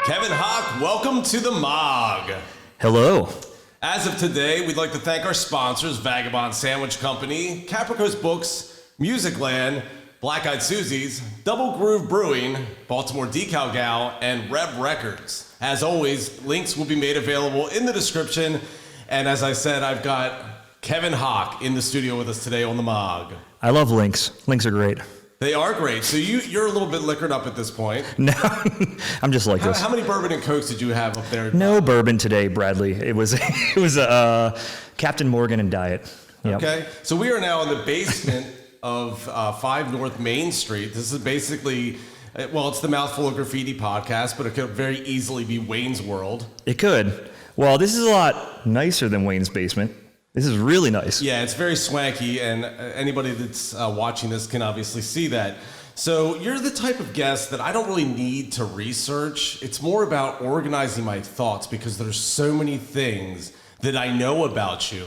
Kevin Hock, welcome to the Moog. Hello. As of today, we'd like to thank our sponsors, Vagabond Sandwich Company, Caprico's Books, Musicland, Black Eyed Susie's, Double Groove Brewing, Baltimore Decal Gal, and Rev Records. As always, links will be made available in the description. And as I said, I've got Kevin Hock in the studio with us today on the Moog. I love links. Links are great. They are great. So you're a little bit liquored up at this point. No, I'm just like this. How many bourbon and cokes did you have up there? No bourbon today, Bradley. It was Captain Morgan and Diet. Yep. Okay. So we are now in the basement of 5 North Main Street. This is basically, well, it's the Mouthful of Graffiti podcast, but it could very easily be Wayne's World. It could. Well, this is a lot nicer than Wayne's basement. This is really nice. Yeah, it's very swanky, and anybody that's watching this can obviously see that. So you're the type of guest that I don't really need to research. It's more about organizing my thoughts because there's so many things that I know about you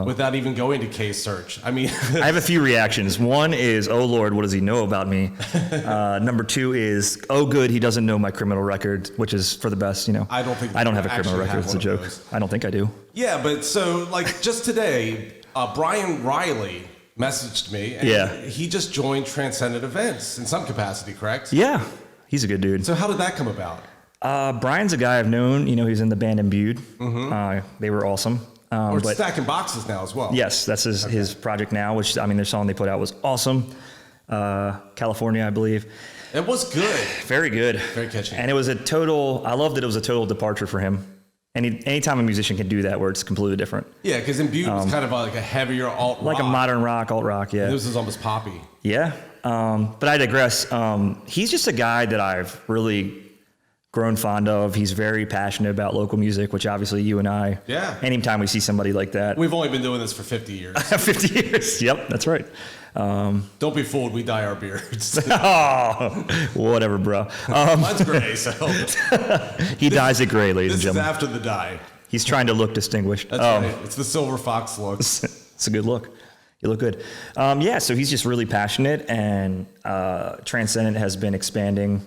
without even going to K-Search. I mean... I have a few reactions. One is, oh Lord, what does he know about me? Number 2 is, oh good, he doesn't know my criminal record, which is for the best, you know. I don't have a criminal record, it's a joke. I don't think I do. Yeah, but so, like, just today, Brian Riley messaged me, and he just joined Transcendent Events in some capacity, correct? Yeah, he's a good dude. So how did that come about? Brian's a guy I've known. You know, he's in the band Imbued. Mm-hmm. They were awesome. We're stacking boxes now as well. Yes, that's his project now, which, I mean, their song they put out was awesome. California, I believe. It was good. Very good. Very catchy. And I loved that it was a total departure for him. Anytime a musician can do that where it's completely different. Yeah, because Imbued was kind of like a heavier alt-rock. Like a modern rock, alt-rock, yeah. And this is almost poppy. Yeah. But I digress. He's just a guy that I've really grown fond of. He's very passionate about local music, which obviously you and I, anytime we see somebody like that. We've only been doing this for 50 years. 50 years. Yep, that's right. Don't be fooled. We dye our beards. Oh, whatever, bro. Mine's gray, so. He dyes it gray, ladies and gentlemen. This is after the dye. He's trying to look distinguished. That's right. It's the silver fox look. It's a good look. You look good. So he's just really passionate, and Transcendent has been expanding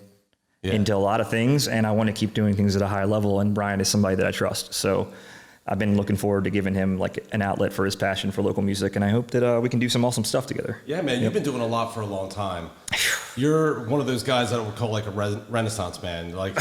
into a lot of things, and I want to keep doing things at a high level, and Brian is somebody that I trust. So I've been looking forward to giving him like an outlet for his passion for local music, and I hope that we can do some awesome stuff together. Yeah, man, you've been doing a lot for a long time. You're one of those guys that I would call like a renaissance man. Like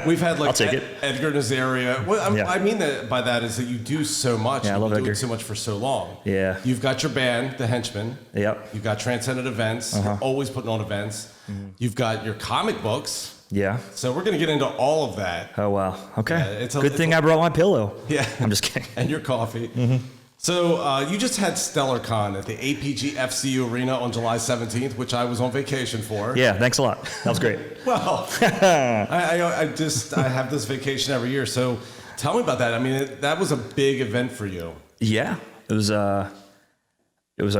we've had like I'll take it. Edgar Nazaria. Well, I mean that by that is that you do so much. Yeah, I love Edgar. So much for so long. Yeah. You've got your band, the Henchmen. Yep. You've got Transcendent Events. You're always putting on events. Mm-hmm. You've got your comic books. Yeah. So we're going to get into all of that. Oh, wow. Okay. Yeah, good thing I brought my pillow. Yeah. I'm just kidding. And your coffee. Mm-hmm. So you just had StellarCon at the APG FCU Arena on July 17th, which I was on vacation for. Yeah, thanks a lot. That was great. Well, I have this vacation every year. So tell me about that. I mean, that was a big event for you. Yeah. It was our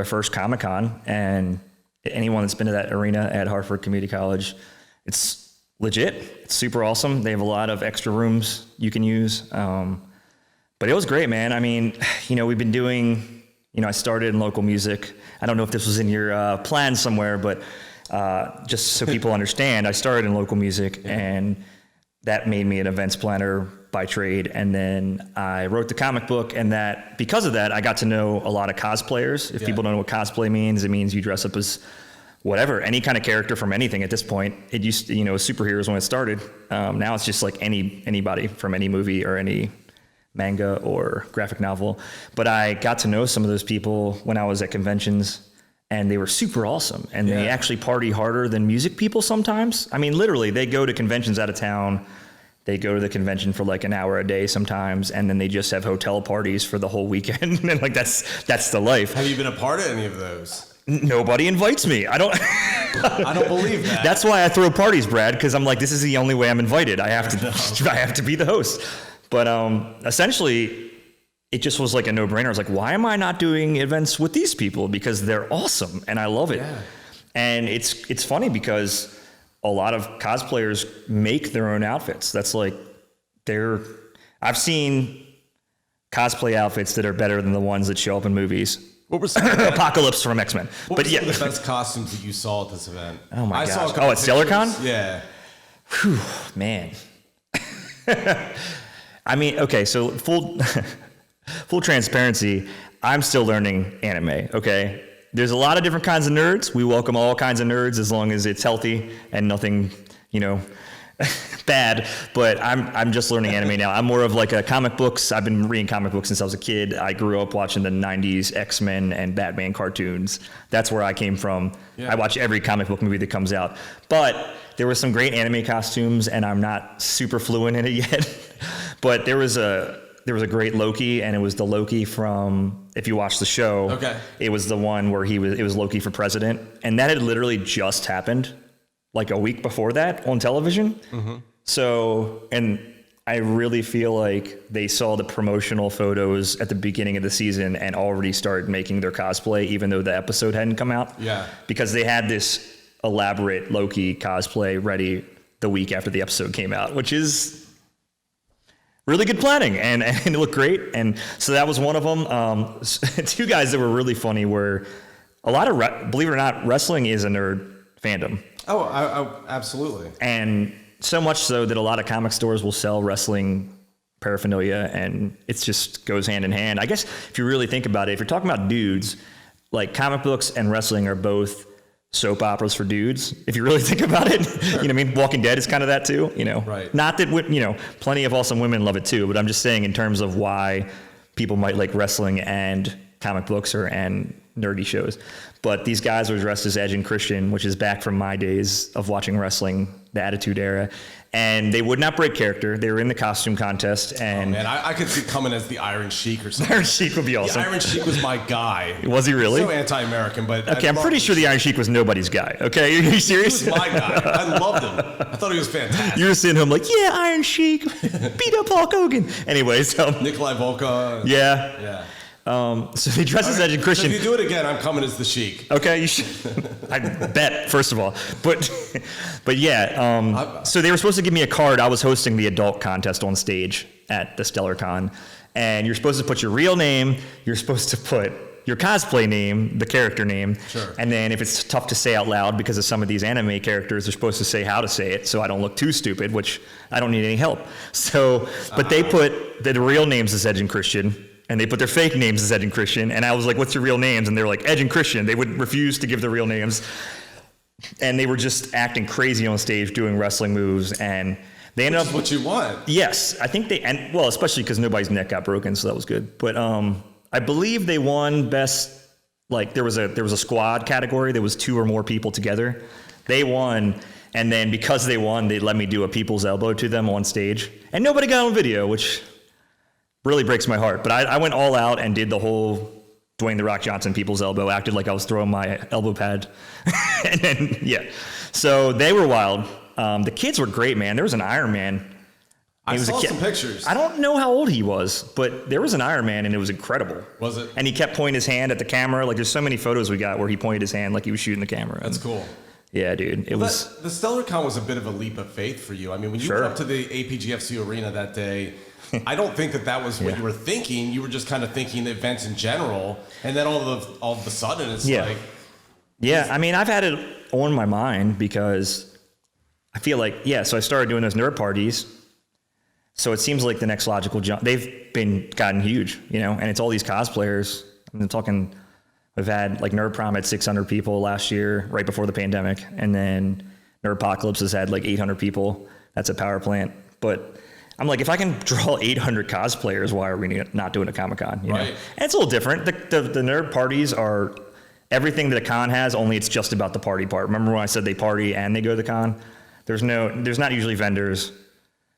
first Comic-Con, and anyone that's been to that arena at Hartford Community College, it's legit. It's super awesome. They have a lot of extra rooms you can use. But it was great, man. I mean, you know, we've been doing, you know, I started in local music. I don't know if this was in your plan somewhere, but just so people understand, I started in local music, and that made me an events planner by trade. And then I wrote the comic book, and that because of that, I got to know a lot of cosplayers. If people don't know what cosplay means, it means you dress up as whatever, any kind of character from anything at this point. It used to, you know, superheroes when it started. Now it's just like anybody from any movie or any manga or graphic novel. But I got to know some of those people when I was at conventions, and they were super awesome. And they actually party harder than music people sometimes. I mean, literally, they go to conventions out of town. They go to the convention for like an hour a day sometimes, and then they just have hotel parties for the whole weekend. And like that's the life. Have you been a part of any of those? Nobody invites me. I don't believe that. That's why I throw parties, Brad, because I'm like, this is the only way I'm invited. I have to be the host. But essentially, it just was like a no-brainer. I was like, why am I not doing events with these people? Because they're awesome, and I love it. Yeah. And it's funny because a lot of cosplayers make their own outfits. That's like I've seen cosplay outfits that are better than the ones that show up in movies. What was Apocalypse from X-Men? What were some of the best costumes that you saw at this event? Oh my gosh! At StellarCon? Yeah. Whew, man. I mean, okay, so full transparency, I'm still learning anime, okay? There's a lot of different kinds of nerds. We welcome all kinds of nerds as long as it's healthy and nothing, bad. But I'm just learning anime now. I'm more of like a comic books. I've been reading comic books since I was a kid. I grew up watching the 90s X-Men and Batman cartoons. That's where I came from. Yeah. I watch every comic book movie that comes out. But there were some great anime costumes, and I'm not super fluent in it yet. But there was a great Loki, and it was the Loki from, if you watch the show, okay, it was the one where it was Loki for president, and that had literally just happened like a week before that on television. Mm-hmm. So, and I really feel like they saw the promotional photos at the beginning of the season and already started making their cosplay, even though the episode hadn't come out. Yeah. Because they had this elaborate Loki cosplay ready the week after the episode came out, which is really good planning, and it looked great. And so that was one of them. Two guys that were really funny were a lot of, believe it or not, wrestling is a nerd fandom. Oh, absolutely. And so much so that a lot of comic stores will sell wrestling paraphernalia, and it just goes hand in hand. I guess if you really think about it, if you're talking about dudes, like comic books and wrestling are both soap operas for dudes. If you really think about it, sure. You know what I mean? Walking Dead is kind of that too, Right. Not that, plenty of awesome women love it too, but I'm just saying in terms of why people might like wrestling and comic books and nerdy shows. But these guys were dressed as Edge and Christian, which is back from my days of watching wrestling, the Attitude Era. And they would not break character. They were in the costume contest. And man, I could see coming as the Iron Sheik or something. Iron Sheik would be awesome. The Iron Sheik was my guy. Was he really? So anti-American, but okay, I'm pretty sure the Iron Sheik was nobody's guy. Okay, are you serious? He was my guy. I loved him. I thought he was fantastic. You were seeing him like, yeah, Iron Sheik, beat up Hulk Hogan. Anyways, Nikolai Volkov. Yeah. So they dress as Edge and Christian. So if you do it again, I'm coming as the Sheik. Okay, you should. I bet, first of all. But yeah, so they were supposed to give me a card. I was hosting the adult contest on stage at the StellarCon. And you're supposed to put your real name. You're supposed to put your cosplay name, the character name. Sure. And then if it's tough to say out loud because of some of these anime characters, they're supposed to say how to say it so I don't look too stupid, which I don't need any help. So, but they put the real names as Edge and Christian. And they put their fake names as Edge and Christian. And I was like, what's your real names? And they were like, Edge and Christian. They would refuse to give their real names. And they were just acting crazy on stage doing wrestling moves. And they ended up... what you want. Yes. I think well, especially because nobody's neck got broken, so that was good. But I believe they won best... Like, there was a squad category. There was 2 or more people together. They won. And then because they won, they let me do a people's elbow to them on stage. And nobody got on video, which... really breaks my heart. But I went all out and did the whole Dwayne "The Rock" Johnson people's elbow, acted like I was throwing my elbow pad. And then, yeah. So they were wild. The kids were great, man. There was an Iron Man. I saw some pictures. I don't know how old he was, but there was an Iron Man, and it was incredible. Was it? And he kept pointing his hand at the camera. Like, there's so many photos we got where he pointed his hand like he was shooting the camera. That's cool. Yeah, dude. The StellarCon was a bit of a leap of faith for you. I mean, when you went up to the APGFC arena that day, I don't think that was what you were thinking. You were just kind of thinking events in general, and then all of a sudden it's like... Yeah, I mean, I've had it on my mind because I feel like, so I started doing those nerd parties, so it seems like the next logical jump. They've gotten huge, and it's all these cosplayers. I'm talking, we've had like Nerd Prom at 600 people last year, right before the pandemic, and then Nerdpocalypse has had like 800 people. That's a power plant, but... I'm like, if I can draw 800 cosplayers, why are we not doing a Comic-Con? Right. And it's a little different. The nerd parties are everything that a con has, only it's just about the party part. Remember when I said they party and they go to the con? There's not usually vendors.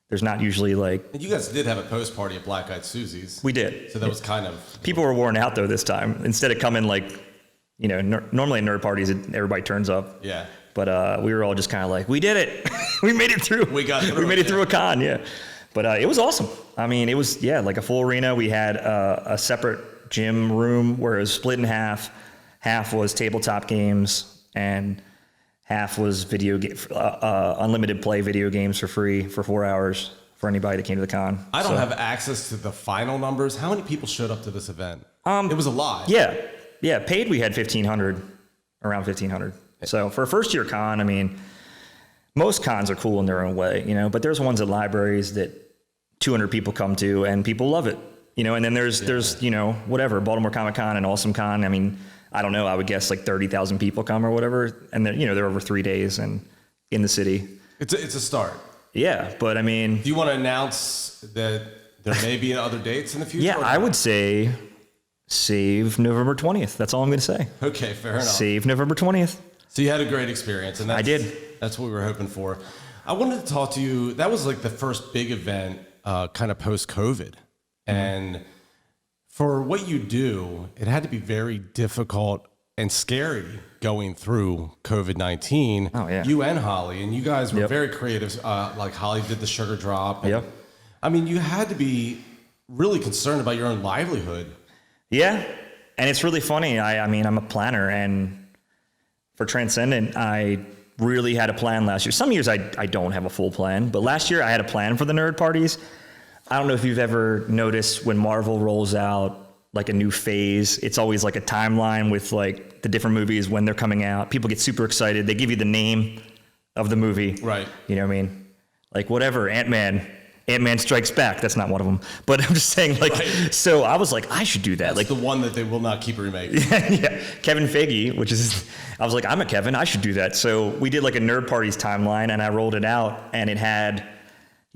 There's not usually like... And you guys did have a post party at Black Eyed Susie's. We did. So that was kind of... People were worn out though this time. Instead of coming like, normally at nerd parties, everybody turns up. Yeah. But we were all just kind of like, we did it. We made it through. We made it through a con, yeah. But it was awesome. I mean, it was, like a full arena. We had a separate gym room where it was split in half. Half was tabletop games, and half was unlimited play video games for free for 4 hours for anybody that came to the con. I don't have access to the final numbers. How many people showed up to this event? It was a lot. Yeah. Paid, we had 1,500, around 1,500. So for a first-year con, I mean... most cons are cool in their own way, but there's ones at libraries that 200 people come to, and people love it. And then there's whatever, Baltimore Comic Con and Awesome Con. I mean, I don't know, I would guess like 30,000 people come or whatever, and they're over 3 days and in the city. It's a start. Yeah, but I mean, do you want to announce that there may be other dates in the future? Yeah, I would say save November 20th. That's all I'm going to say. Okay, fair enough. Save November 20th. So you had a great experience, and I did. That's what we were hoping for. I wanted to talk to you. That was like the first big event, kind of post-COVID, and for what you do, it had to be very difficult and scary going through COVID-19. Oh, yeah. You and Holly, and you guys were very creative. Like Holly did the sugar drop. And, I mean, you had to be really concerned about your own livelihood. Yeah, and it's really funny. I mean, I'm a planner, and for Transcendent, I really had a plan last year. Some years I don't have a full plan, but last year I had a plan for the nerd parties. I don't know if you've ever noticed when Marvel rolls out like a new phase, it's always like a timeline with like the different movies when they're coming out. People get super excited. They give you the name of the movie. Right. You know what I mean? Like whatever, Ant-Man Strikes Back. That's not one of them. But I'm just saying, like, So I was like, I should do that. That's like the one that they will not keep remaking. Yeah. Kevin Feige, I was like, I'm a Kevin, I should do that. So we did like a nerd parties timeline, and I rolled it out, and it had,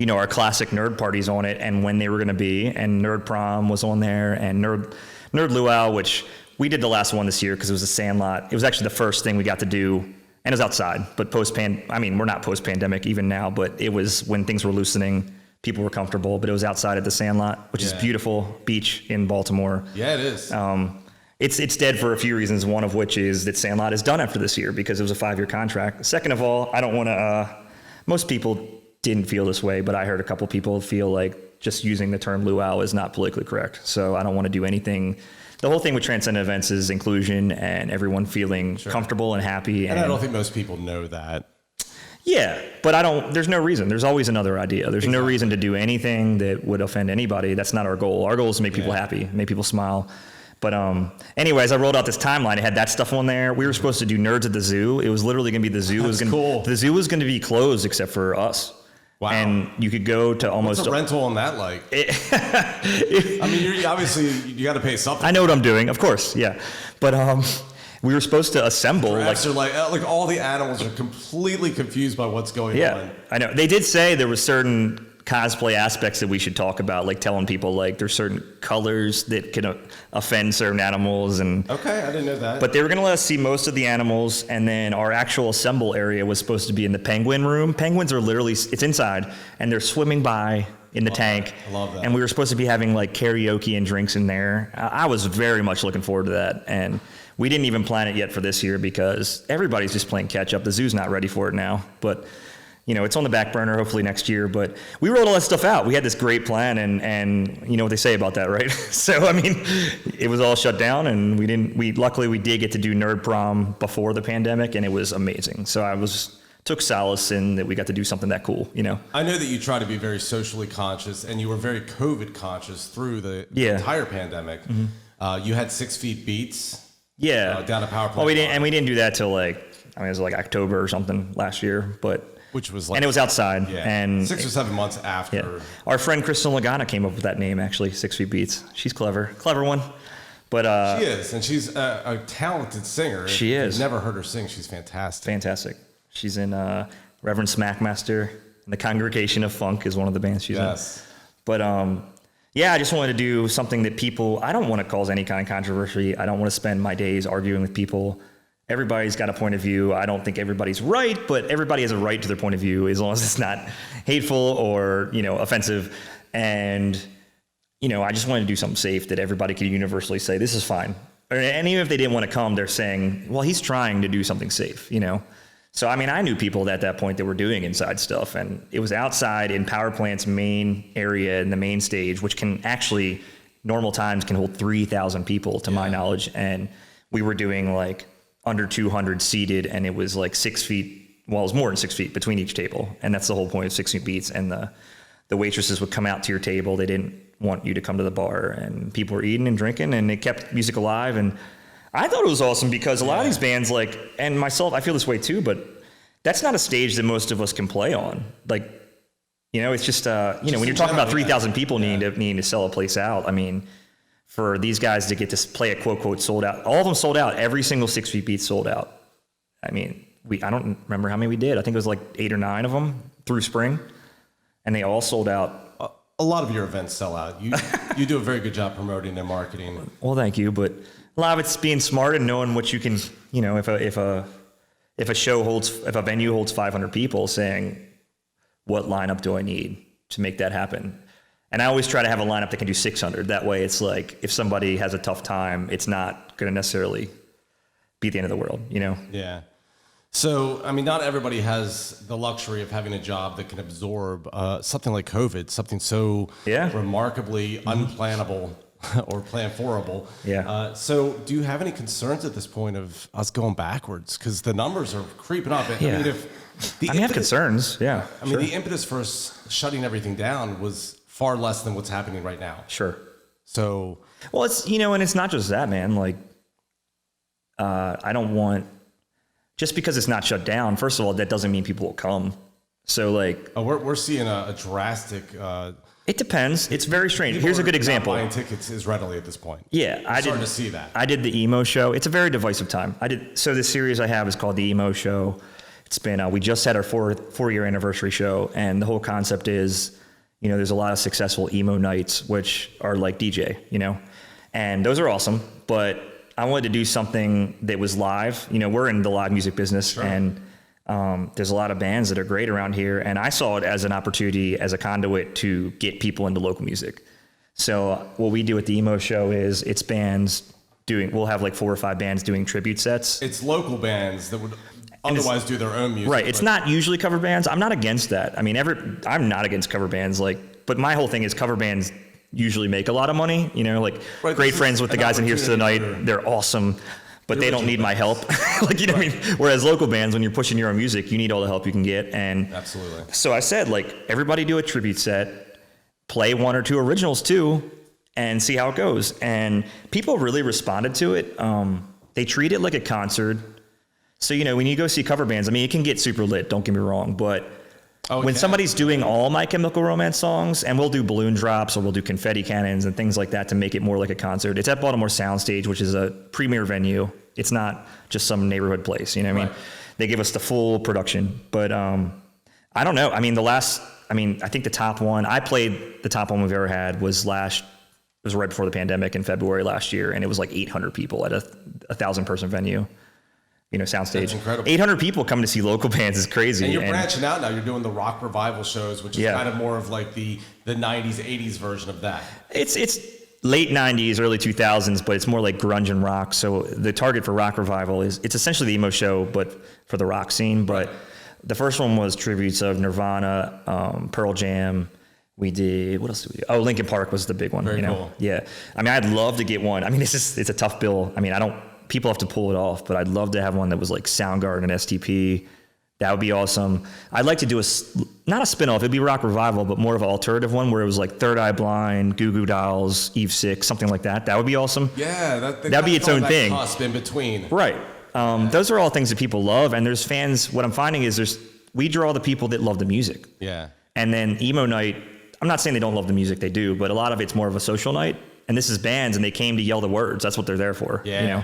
our classic nerd parties on it and when they were going to be, and Nerd Prom was on there, and Nerd Luau, which we did the last one this year because it was a Sandlot. It was actually the first thing we got to do, and it was outside, but we're not post-pandemic even now, but it was when things were loosening. People were comfortable, but it was outside at the Sandlot, which is beautiful beach in Baltimore. Yeah, it is. It's dead for a few reasons, one of which is that Sandlot is done after this year because it was a 5-year contract. Second of all, I don't want to, most people didn't feel this way, but I heard a couple people feel like just using the term luau is not politically correct. So I don't want to do anything. The whole thing with Transcendent events is inclusion and everyone feeling comfortable and happy. And I don't think most people know that. Yeah, but there's no reason. There's always another idea. There's no reason to do anything that would offend anybody. That's not our goal. Our goal is to make people happy, make people smile. But anyways, I rolled out this timeline. It had that stuff on there. We were supposed to do Nerds at the Zoo. It was literally going to be the zoo. Cool. The zoo was going to be closed except for us. Wow. And you could go to almost... What's a rental on that like? I mean, obviously, you got to pay something. I know what I'm doing, of course, yeah. But we were supposed to assemble... Like all the animals are completely confused by what's going on. Yeah, I know. They did say there was certain cosplay aspects that we should talk about, like telling people like there's certain colors that can offend certain animals. And okay, I didn't know that. But they were going to let us see most of the animals, and then our actual assemble area was supposed to be in the penguin room. Penguins are literally, it's inside, and they're swimming by in the tank. I love that. And we were supposed to be having like karaoke and drinks in there. I was very much looking forward to that, and we didn't even plan it yet for this year because everybody's just playing catch up. The zoo's not ready for it now, but it's on the back burner, hopefully next year. But we rolled all that stuff out. We had this great plan, and you know what they say about that, right? So, I mean, it was all shut down, and luckily we did get to do Nerd Prom before the pandemic, and it was amazing. So took solace in that we got to do something that cool, I know that you try to be very socially conscious, and you were very COVID conscious through the entire pandemic. Mm-hmm. You had 6 Feet Beats. Yeah. Down at Power Plant. Well, we didn't do that till it was like October or something last year, but... Which was like... And it was outside. Yeah, and 6 or 7 months after. Yeah. Our friend Crystal Lagana came up with that name, actually, 6 Feet Beats. She's clever one. But she is, and she's a talented singer. She is. I've never heard her sing. She's fantastic. Fantastic. She's in Reverend Smackmaster, and the Congregation of Funk is one of the bands she's in. But I just wanted to do something that I don't want to cause any kind of controversy. I don't want to spend my days arguing with people. Everybody's got a point of view. I don't think everybody's right, but everybody has a right to their point of view as long as it's not hateful or, offensive. And, I just wanted to do something safe that everybody could universally say, this is fine. And even if they didn't want to come, they're saying, well, he's trying to do something safe, So, I knew people at that point that were doing inside stuff, and it was outside in Power Plant's main area in the main stage, which can actually, normal times can hold 3,000 people to my knowledge. And we were doing like under 200 seated, and it was like 6 feet, well, it was more than 6 feet between each table. And that's the whole point of 6 Feet Beats. And the waitresses would come out to your table. They didn't want you to come to the bar, and people were eating and drinking, and it kept music alive. And I thought it was awesome because a lot of these bands, and myself, I feel this way too, but that's not a stage that most of us can play on. Like, It's just, when you're talking about 3,000 people needing to sell a place out, I mean, for these guys to get to play a quote, quote, sold out, all of them sold out. Every single 6 Feet Beat sold out. I mean, I don't remember how many we did. I think it was like 8 or 9 of them through spring, and they all sold out. A lot of your events sell out. You do a very good job promoting and marketing. Well, thank you. But a lot of it's being smart and knowing what you can, if a venue holds 500 people, saying, what lineup do I need to make that happen? And I always try to have a lineup that can do 600. That way it's like, if somebody has a tough time, it's not going to necessarily be the end of the world, Yeah. So, I mean, not everybody has the luxury of having a job that can absorb something like COVID, something so remarkably unplannable or plan-forable. Yeah. So do you have any concerns at this point of us going backwards? Because the numbers are creeping up. Yeah. I have concerns. Yeah. I mean, the impetus for us shutting everything down was far less than what's happening right now. Sure. So. Well, it's, and it's not just that, man. Like, I don't want, just because it's not shut down, first of all, that doesn't mean people will come. So like. Oh, we're seeing a drastic. It depends. It's very strange. Here's a good example. Not buying tickets as readily at this point. Yeah, starting to see that. I did the emo show. It's a very divisive time. So the series I have is called the emo show. It's been we just had our four-year anniversary show, and the whole concept is, there's a lot of successful emo nights, which are like DJ, and those are awesome. But I wanted to do something that was live. We're in the live music business, sure. And there's a lot of bands that are great around here, and I saw it as an opportunity, as a conduit to get people into local music. So what we do at the emo show is it's bands we'll have like 4 or 5 bands doing tribute sets. It's local bands that would otherwise do their own music. Right. It's not usually cover bands. I'm not against that. I mean, I'm not against cover bands. But my whole thing is cover bands usually make a lot of money. Great friends with the guys in here tonight. They're awesome. But they don't need my help. What I mean? Whereas local bands, when you're pushing your own music, you need all the help you can get. And absolutely. So I said, everybody do a tribute set, play 1 or 2 originals too, and see how it goes. And people really responded to it. They treat it like a concert. So, when you go see cover bands, I mean, it can get super lit, don't get me wrong. But when somebody's doing all My Chemical Romance songs, and we'll do balloon drops or we'll do confetti cannons and things like that to make it more like a concert. It's at Baltimore Soundstage, which is a premier venue. It's not just some neighborhood place, I mean? They give us the full production. But I don't know. I mean, I think the top one, I played the top one we've ever had was right before the pandemic in February last year, and it was like 800 people at a 1,000-person venue. Soundstage. That's incredible. 800 people come to see local bands is crazy. And you're branching out now. You're doing the rock revival shows, which is kind of more of like the 90s, 80s version of that. It's late 90s, early 2000s, but it's more like grunge and rock. So the target for rock revival it's essentially the emo show, but for the rock scene. But the first one was tributes of Nirvana, Pearl Jam. We did, what else did we do? Oh, Linkin Park was the big one. Very cool. Yeah. I mean, I'd love to get one. I mean, it's a tough bill. I mean, people have to pull it off, but I'd love to have one that was like Soundgarden and STP. That would be awesome. I'd like to do not a spin-off, it'd be rock revival, but more of an alternative one where it was like Third Eye Blind, Goo Goo Dolls, Eve 6, something like that. That would be awesome. Yeah, that'd be its own thing. Cusp in between. Right. Those are all things that people love, and there's fans. What I'm finding is we draw the people that love the music. Yeah. And then emo night, I'm not saying they don't love the music, they do, but a lot of it's more of a social night. And this is bands, and they came to yell the words. That's what they're there for. Yeah.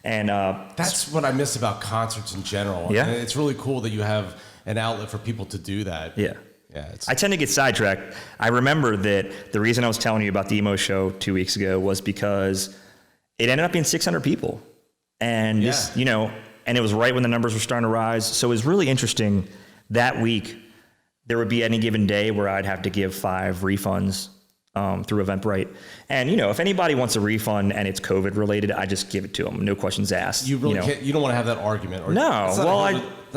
And that's what I miss about concerts in general. Yeah. And it's really cool that you have an outlet for people to do that. Yeah. Yeah. I tend to get sidetracked. I remember that the reason I was telling you about the emo show 2 weeks ago was because it ended up being 600 people. And and it was right when the numbers were starting to rise. So it was really interesting. That week, there would be any given day where I'd have to give 5 refunds through Eventbrite. And, if anybody wants a refund and it's COVID related, I just give it to them. No questions asked. You really can't, you don't want to have that argument. No. Well, I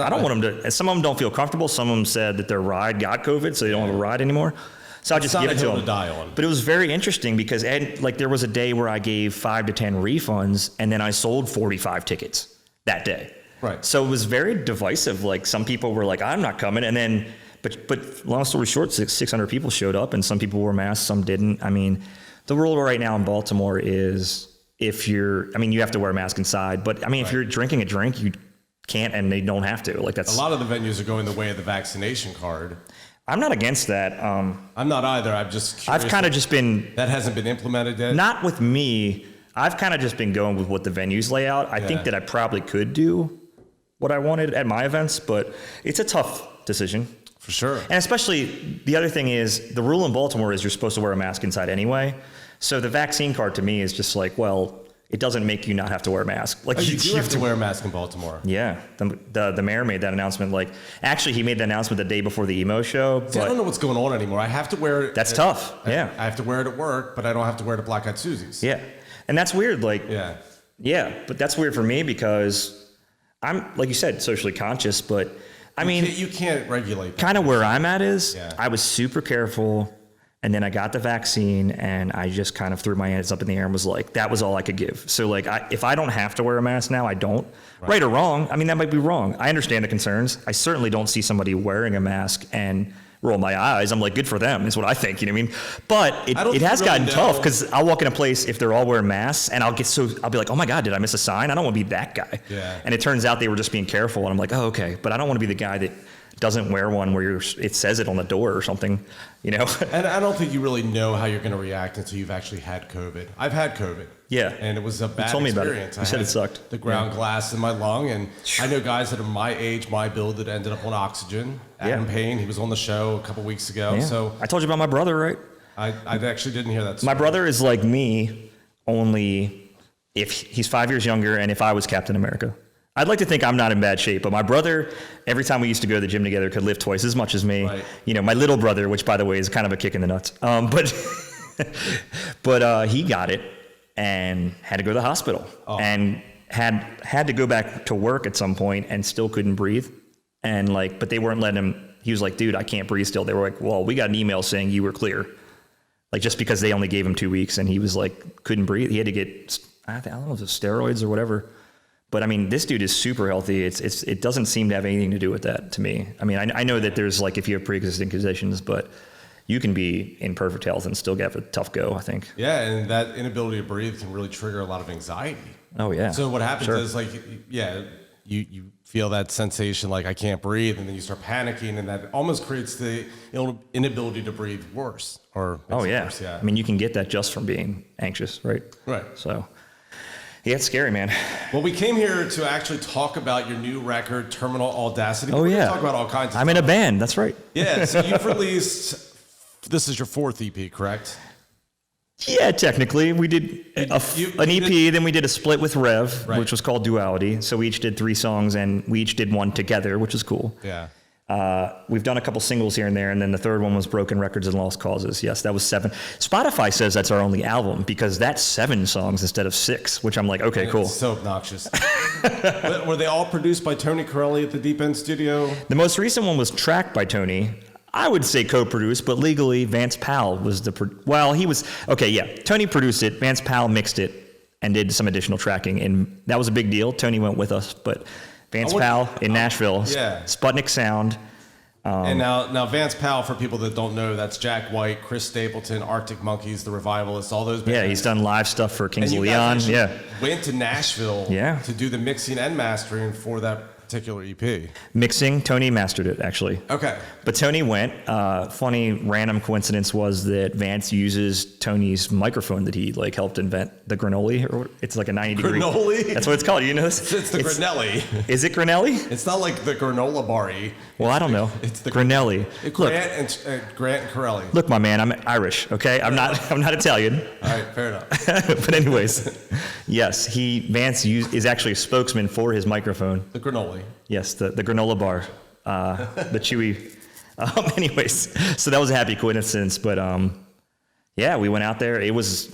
don't want them to. Some of them don't feel comfortable. Some of them said that their ride got COVID, so they don't have a ride anymore. So I just give it to them. Die on. But it was very interesting because there was a day where I gave 5 to 10 refunds, and then I sold 45 tickets that day. Right. So it was very divisive. Like some people were like, I'm not coming. And then, but long story short, 600 people showed up, and some people wore masks, some didn't. I mean, the rule right now in Baltimore is you have to wear a mask inside, but I mean, if you're drinking a drink, you can't, and they don't have to. Like that's a lot of the venues are going the way of the vaccination card. I'm not against that. I'm not either. I'm just curious. I've kind of just been, That hasn't been implemented yet? not with me. I've kind of just been going with what the venues lay out. I think that I probably could do what I wanted at my events, but it's a tough decision. For sure. And especially, the other thing is, the rule in Baltimore is you're supposed to wear a mask inside anyway. So the vaccine card to me is just like, well, it doesn't make you not have to wear a mask. Like You do have to wear a mask in Baltimore. Yeah, the mayor made that announcement. Like, actually, he made the announcement the day before the emo show. See, I don't know what's going on anymore. I have to wear it. That's tough. Yeah. I have to wear it at work, but I don't have to wear it at Black Eyed Susie's. Yeah, and that's weird. Like, Yeah. but that's weird for me because I'm, like you said, socially conscious. But I mean, You can't regulate that. kind of where I'm at is I was super careful. And then I got the vaccine and I just kind of threw my hands up in the air and was like, that was all I could give. So like, if I don't have to wear a mask now, I don't. Right or wrong. I mean, that might be wrong. I understand the concerns. I certainly don't see somebody wearing a mask and roll my eyes. I'm like, good for them is what I think. You know what I mean? But it has gotten tough because I'll walk in a place if they're all wearing masks and I'll be like, oh my God, did I miss a sign? I don't want to be that guy. Yeah. And it turns out they were just being careful. And I'm like, oh, okay. But I don't want to be the guy that doesn't wear one where it says it on the door or something, you know? And I don't think you really know how you're going to react until you've actually had COVID. I've had COVID. Yeah. And it was a bad told me about it. experience. You said it sucked. The ground glass in my lung. And I know guys that are my age, my build, that ended up on oxygen. Adam Payne, he was on the show a couple weeks ago. Yeah. So I told you about my brother, right? I actually didn't hear that story. My brother is like me, only if he's 5 years younger and if I was Captain America. I'd like to think I'm not in bad shape, but my brother, every time we used to go to the gym together, could lift twice as much as me. Right. You know, my little brother, which by the way is kind of a kick in the nuts, but he got it and had to go to the hospital and had to go back to work at some point and still couldn't breathe. And like, but they weren't letting him. He was like, dude, I can't breathe still. They were like, well, we got an email saying you were clear. Like just because they only gave him 2 weeks and he was like, couldn't breathe. He had to get, I don't know if it was steroids or whatever. But I mean, this dude is super healthy. It doesn't seem to have anything to do with that to me. I mean, I know that there's like, if you have pre-existing conditions, but you can be in perfect health and still get a tough go, I think. Yeah, and that inability to breathe can really trigger a lot of anxiety. Oh yeah. So what happens is like, you feel that sensation like I can't breathe, and then you start panicking, and that almost creates the inability to breathe worse. Or worse, I mean, you can get that just from being anxious, right? Right. So. Yeah, it's scary, man. Well, we came here to actually talk about your new record, Terminal Audacity. Oh, yeah. Talk about all kinds of stuff. I'm in a band, that's right. Yeah, so you've released, this is your 4th EP, correct? Yeah, technically. We did an EP, then we did a split with Rev, which was called Duality. So we each did 3 songs, and we each did one together, which is cool. Yeah. We've done a couple singles here and there, and then the third one was Broken Records and Lost Causes. Yes, that was 7. Spotify says that's our only album because that's 7 songs instead of 6, which I'm like, okay, cool. It's so obnoxious. Were they all produced by Tony Corelli at the Deep End Studio? The most recent one was tracked by Tony. I would say co-produced, but legally Vance Powell was Tony produced it, Vance Powell mixed it, and did some additional tracking, and that was a big deal. Tony went with us, but Vance Powell in Nashville, Sputnik Sound. And now Vance Powell, for people that don't know, that's Jack White, Chris Stapleton, Arctic Monkeys, The Revivalists, all those bands. Yeah, he's done live stuff for Kings of Leon. Went to Nashville to do the mixing and mastering for that particular EP. Mixing, Tony mastered it, actually. Okay. But Tony went. Funny random coincidence was that Vance uses Tony's microphone that he like helped invent, the Granoli, or it's like a 90-degree. Granoli? That's what it's called. You know this? It's the Granelli. Is it Granelli? It's not like the granola bar-y. Well, I don't know. It's the Granelli. Grant and Corelli. Look, my man, I'm Irish. Okay, I'm not Italian. All right, fair enough. But anyways, yes, Vance is actually a spokesman for his microphone. The Granoli. Yes, the granola bar, the chewy. Anyways, so that was a happy coincidence. But we went out there. It was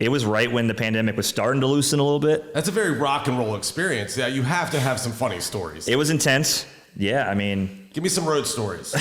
right when the pandemic was starting to loosen a little bit. That's a very rock and roll experience. Yeah, you have to have some funny stories. It was intense. Yeah, I mean, give me some road stories.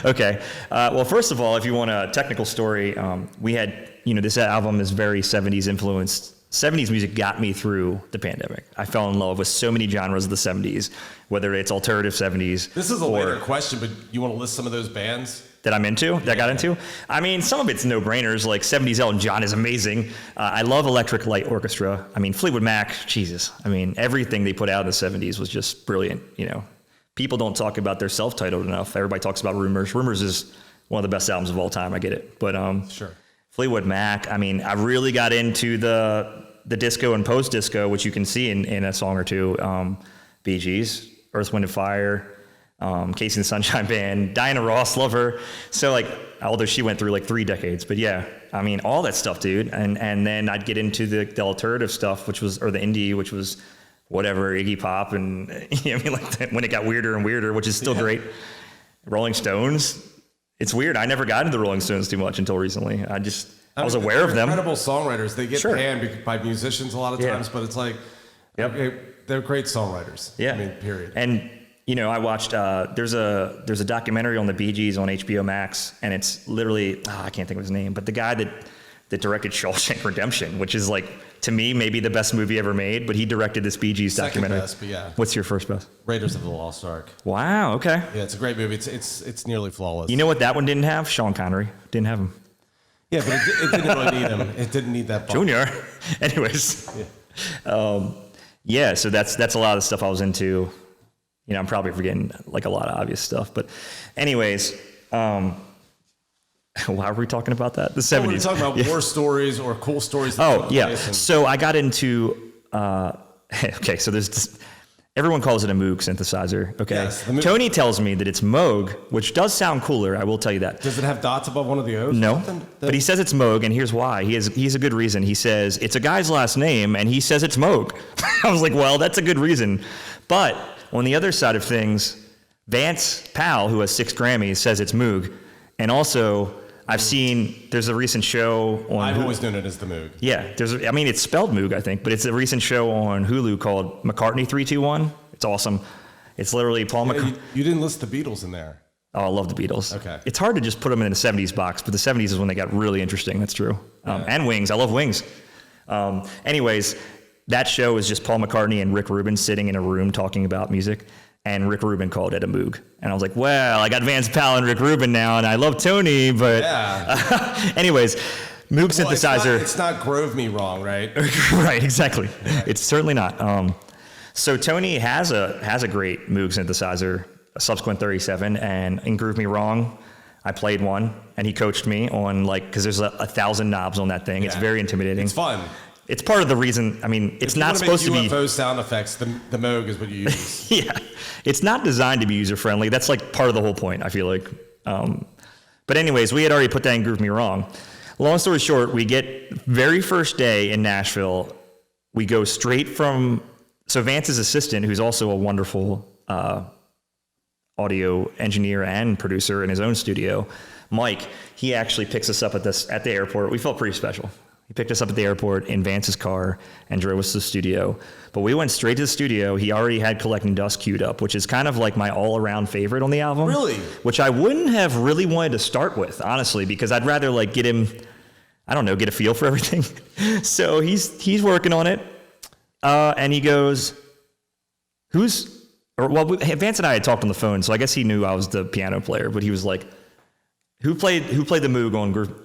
Okay. Well, first of all, if you want a technical story, we had, this album is very 70s influenced. 70s music got me through the pandemic. I fell in love with so many genres of the 70s, whether it's alternative 70s. This is a later question, but you want to list some of those bands? That I'm into, that I got into? I mean, some of it's no-brainers, like 70s Elton John is amazing. I love Electric Light Orchestra. I mean, Fleetwood Mac, Jesus. I mean, everything they put out in the 70s was just brilliant, people don't talk about their self-titled enough. Everybody talks about Rumors. Rumors is one of the best albums of all time. I get it. But Sure. Fleetwood Mac, I mean, I really got into the disco and post-disco, which you can see in a song or two. Bee Gees, Earth, Wind & Fire, Casey and the Sunshine Band, Diana Ross, love her. So like, although she went through like 3 decades, but yeah, I mean, all that stuff, dude. And then I'd get into the alternative stuff, or the indie, which was whatever, Iggy Pop, and you know, I mean, like when it got weirder and weirder, which is still great. Rolling Stones. It's weird. I never got into the Rolling Stones too much until recently. I was aware of them. Incredible songwriters. They get panned by musicians a lot of times, but it's like, they're great songwriters. Yeah. I mean, period. And you know, I watched. There's a documentary on the Bee Gees on HBO Max, and it's literally I can't think of his name, but the guy that directed Shawshank Redemption, which is like, to me, maybe the best movie ever made, but he directed this Bee Gees documentary. Second best, but yeah. What's your first best? Raiders of the Lost Ark. Wow. Okay. Yeah, it's a great movie. It's nearly flawless. You know what that one didn't have? Sean Connery didn't have him. Yeah, but it didn't really need him. It didn't need that. Junior. Anyways. Yeah. So that's a lot of the stuff I was into. You know, I'm probably forgetting like a lot of obvious stuff, but anyways, why were we talking about that? The 70s. We were talking about war stories or cool stories. Oh, yeah. So I got into, okay, so everyone calls it a Moog synthesizer, okay? Yes, Tony tells me that it's Moog, which does sound cooler, I will tell you that. Does it have dots above one of the O's? No, but he says it's Moog, and here's why. He's a good reason. He says, it's a guy's last name, and he says it's Moog. I was like, well, that's a good reason. But on the other side of things, Vance Powell, who has 6 Grammys, says it's Moog. And also, I've seen, there's a recent show on I've always known it as the Moog. Yeah, it's spelled Moog, I think, but it's a recent show on Hulu called McCartney 321. It's awesome. It's literally Paul McCartney. You didn't list the Beatles in there. Oh, I love the Beatles. Okay. It's hard to just put them in the 70s box, but the 70s is when they got really interesting. That's true. And Wings. I love Wings. Anyways, that show is just Paul McCartney and Rick Rubin sitting in a room talking about music. And Rick Rubin called it a Moog. And I was like, well, I got Vance Powell and Rick Rubin now, and I love Tony, but... Yeah. Anyways, Moog synthesizer... It's not Grove Me Wrong, right? Right, exactly. Yeah. It's certainly not. So Tony has a great Moog synthesizer, a Subsequent 37, and in Groove Me Wrong, I played one, and he coached me on, like, because there's 1,000 knobs on that thing. Yeah. It's very intimidating. It's fun. It's part of the reason, I mean, it's not supposed to be... UFO sound effects, the Moog is what you use. Yeah. It's not designed to be user-friendly. That's like part of the whole point, I feel like. But anyways, we had already put that in Groove Me Wrong. Long story short, we get very first day in Nashville, we go straight from... So Vance's assistant, who's also a wonderful audio engineer and producer in his own studio, Mike, he actually picks us up at the airport. We felt pretty special. He picked us up at the airport in Vance's car and drove us to the studio. But we went straight to the studio. He already had Collecting Dust queued up, which is kind of like my all-around favorite on the album. Really? Which I wouldn't have really wanted to start with, honestly, because I'd rather like get him, I don't know, get a feel for everything. So he's working on it. And he goes, Vance and I had talked on the phone, so I guess he knew I was the piano player, but he was like, Who played the Moog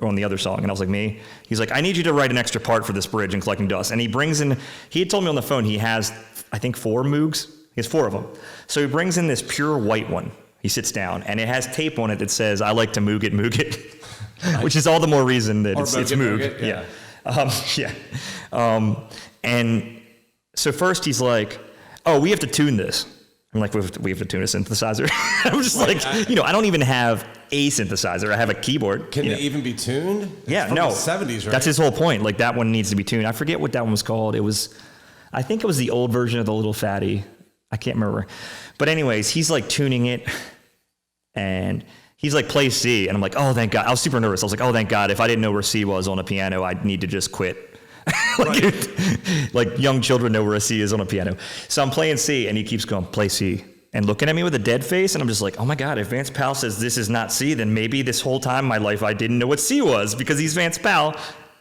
on the other song? And I was like, me. He's like, I need you to write an extra part for this bridge in Collecting Dust. And he brings in, he had told me on the phone he has, I think, 4 Moogs. He has 4 of them. So he brings in this pure white one. He sits down, and it has tape on it that says, I like to Moog it, which is all the more reason that it's Moog. Yeah. And so first he's like, oh, we have to tune this. I'm like, we have to tune a synthesizer. I'm just like, I don't even have a synthesizer. I have a keyboard. Can it even be tuned? It's from the 70s, right? That's his whole point. Like, that one needs to be tuned. I forget what that one was called. I think it was the old version of the Little Fatty. I can't remember. But anyways, he's like tuning it, and he's like, play C. And I'm like, oh, thank God. I was super nervous. I was like, oh, thank God. If I didn't know where C was on a piano, I'd need to just quit. Like young children know where a C is on a piano. So I'm playing C, and he keeps going, play C, and looking at me with a dead face, and I'm just like, oh my God, if Vance Powell says this is not C, then maybe this whole time in my life I didn't know what C was, because he's Vance Powell.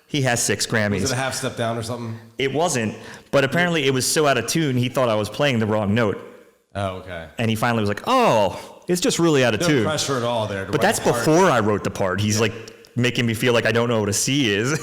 He has 6 Grammys. Was it a half step down or something? It wasn't, but apparently it was so out of tune, he thought I was playing the wrong note. Oh, okay. And he finally was like, oh, it's just really out of tune. No pressure at all there. But that's before I wrote the part. He's like making me feel like I don't know what a C is.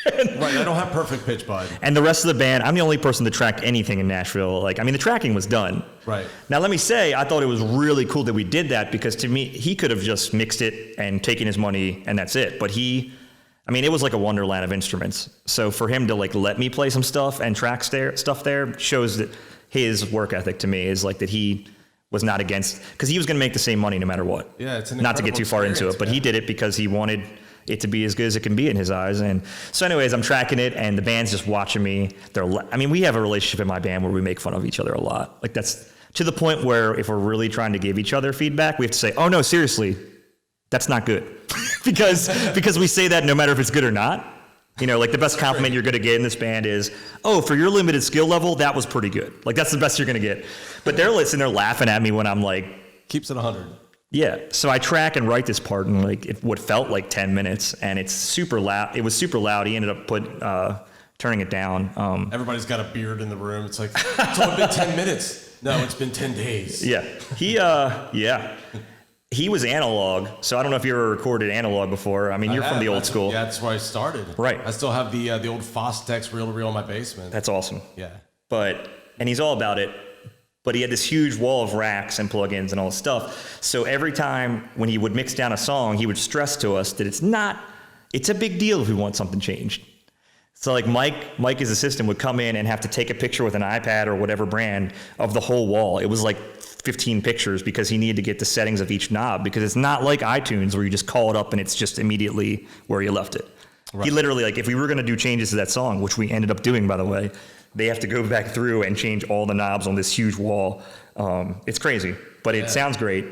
Right, I don't have perfect pitch, bud. And the rest of the band, I'm the only person to track anything in Nashville. Like, I mean, the tracking was done. Right. Now, let me say, I thought it was really cool that we did that because to me, he could have just mixed it and taken his money and that's it. But I mean, it was like a wonderland of instruments. So for him to like let me play some stuff and track stuff there shows that his work ethic to me is like that he was not against, because he was going to make the same money no matter what. Yeah, it's an not to get too far into it, but man. he did it because he wanted it to be as good as it can be in his eyes. And so anyways, I'm tracking it and the band's just watching me. I mean, we have a relationship in my band where we make fun of each other a lot. Like that's to the point where if we're really trying to give each other feedback, we have to say, oh no, seriously, that's not good. because we say that no matter if it's good or not. You know, like the best compliment you're going to get in this band is, oh, for your limited skill level, that was pretty good. Like that's the best you're going to get. But they're listening, they're laughing at me when I'm like, keeps it 100. Yeah. So I track and write this part in like what felt like 10 minutes and it's super loud. It was super loud. He ended up turning it down. Everybody's got a beard in the room. It's like, it's only been 10 minutes. No, it's been 10 days. Yeah. He was analog. So I don't know if you ever recorded analog before. I mean, you're from the old school. Yeah, that's where I started. Right. I still have the old Fostex reel-to-reel in my basement. That's awesome. Yeah. And he's all about it. But he had this huge wall of racks and plugins and all this stuff. So every time when he would mix down a song, he would stress to us that it's a big deal if we want something changed. So like Mike, his assistant, would come in and have to take a picture with an iPad or whatever brand of the whole wall. It was like 15 pictures because he needed to get the settings of each knob because it's not like iTunes where you just call it up and it's just immediately where you left it. Right. He literally, like if we were going to do changes to that song, which we ended up doing, by the way, they have to go back through and change all the knobs on this huge wall. It's crazy, but it sounds great.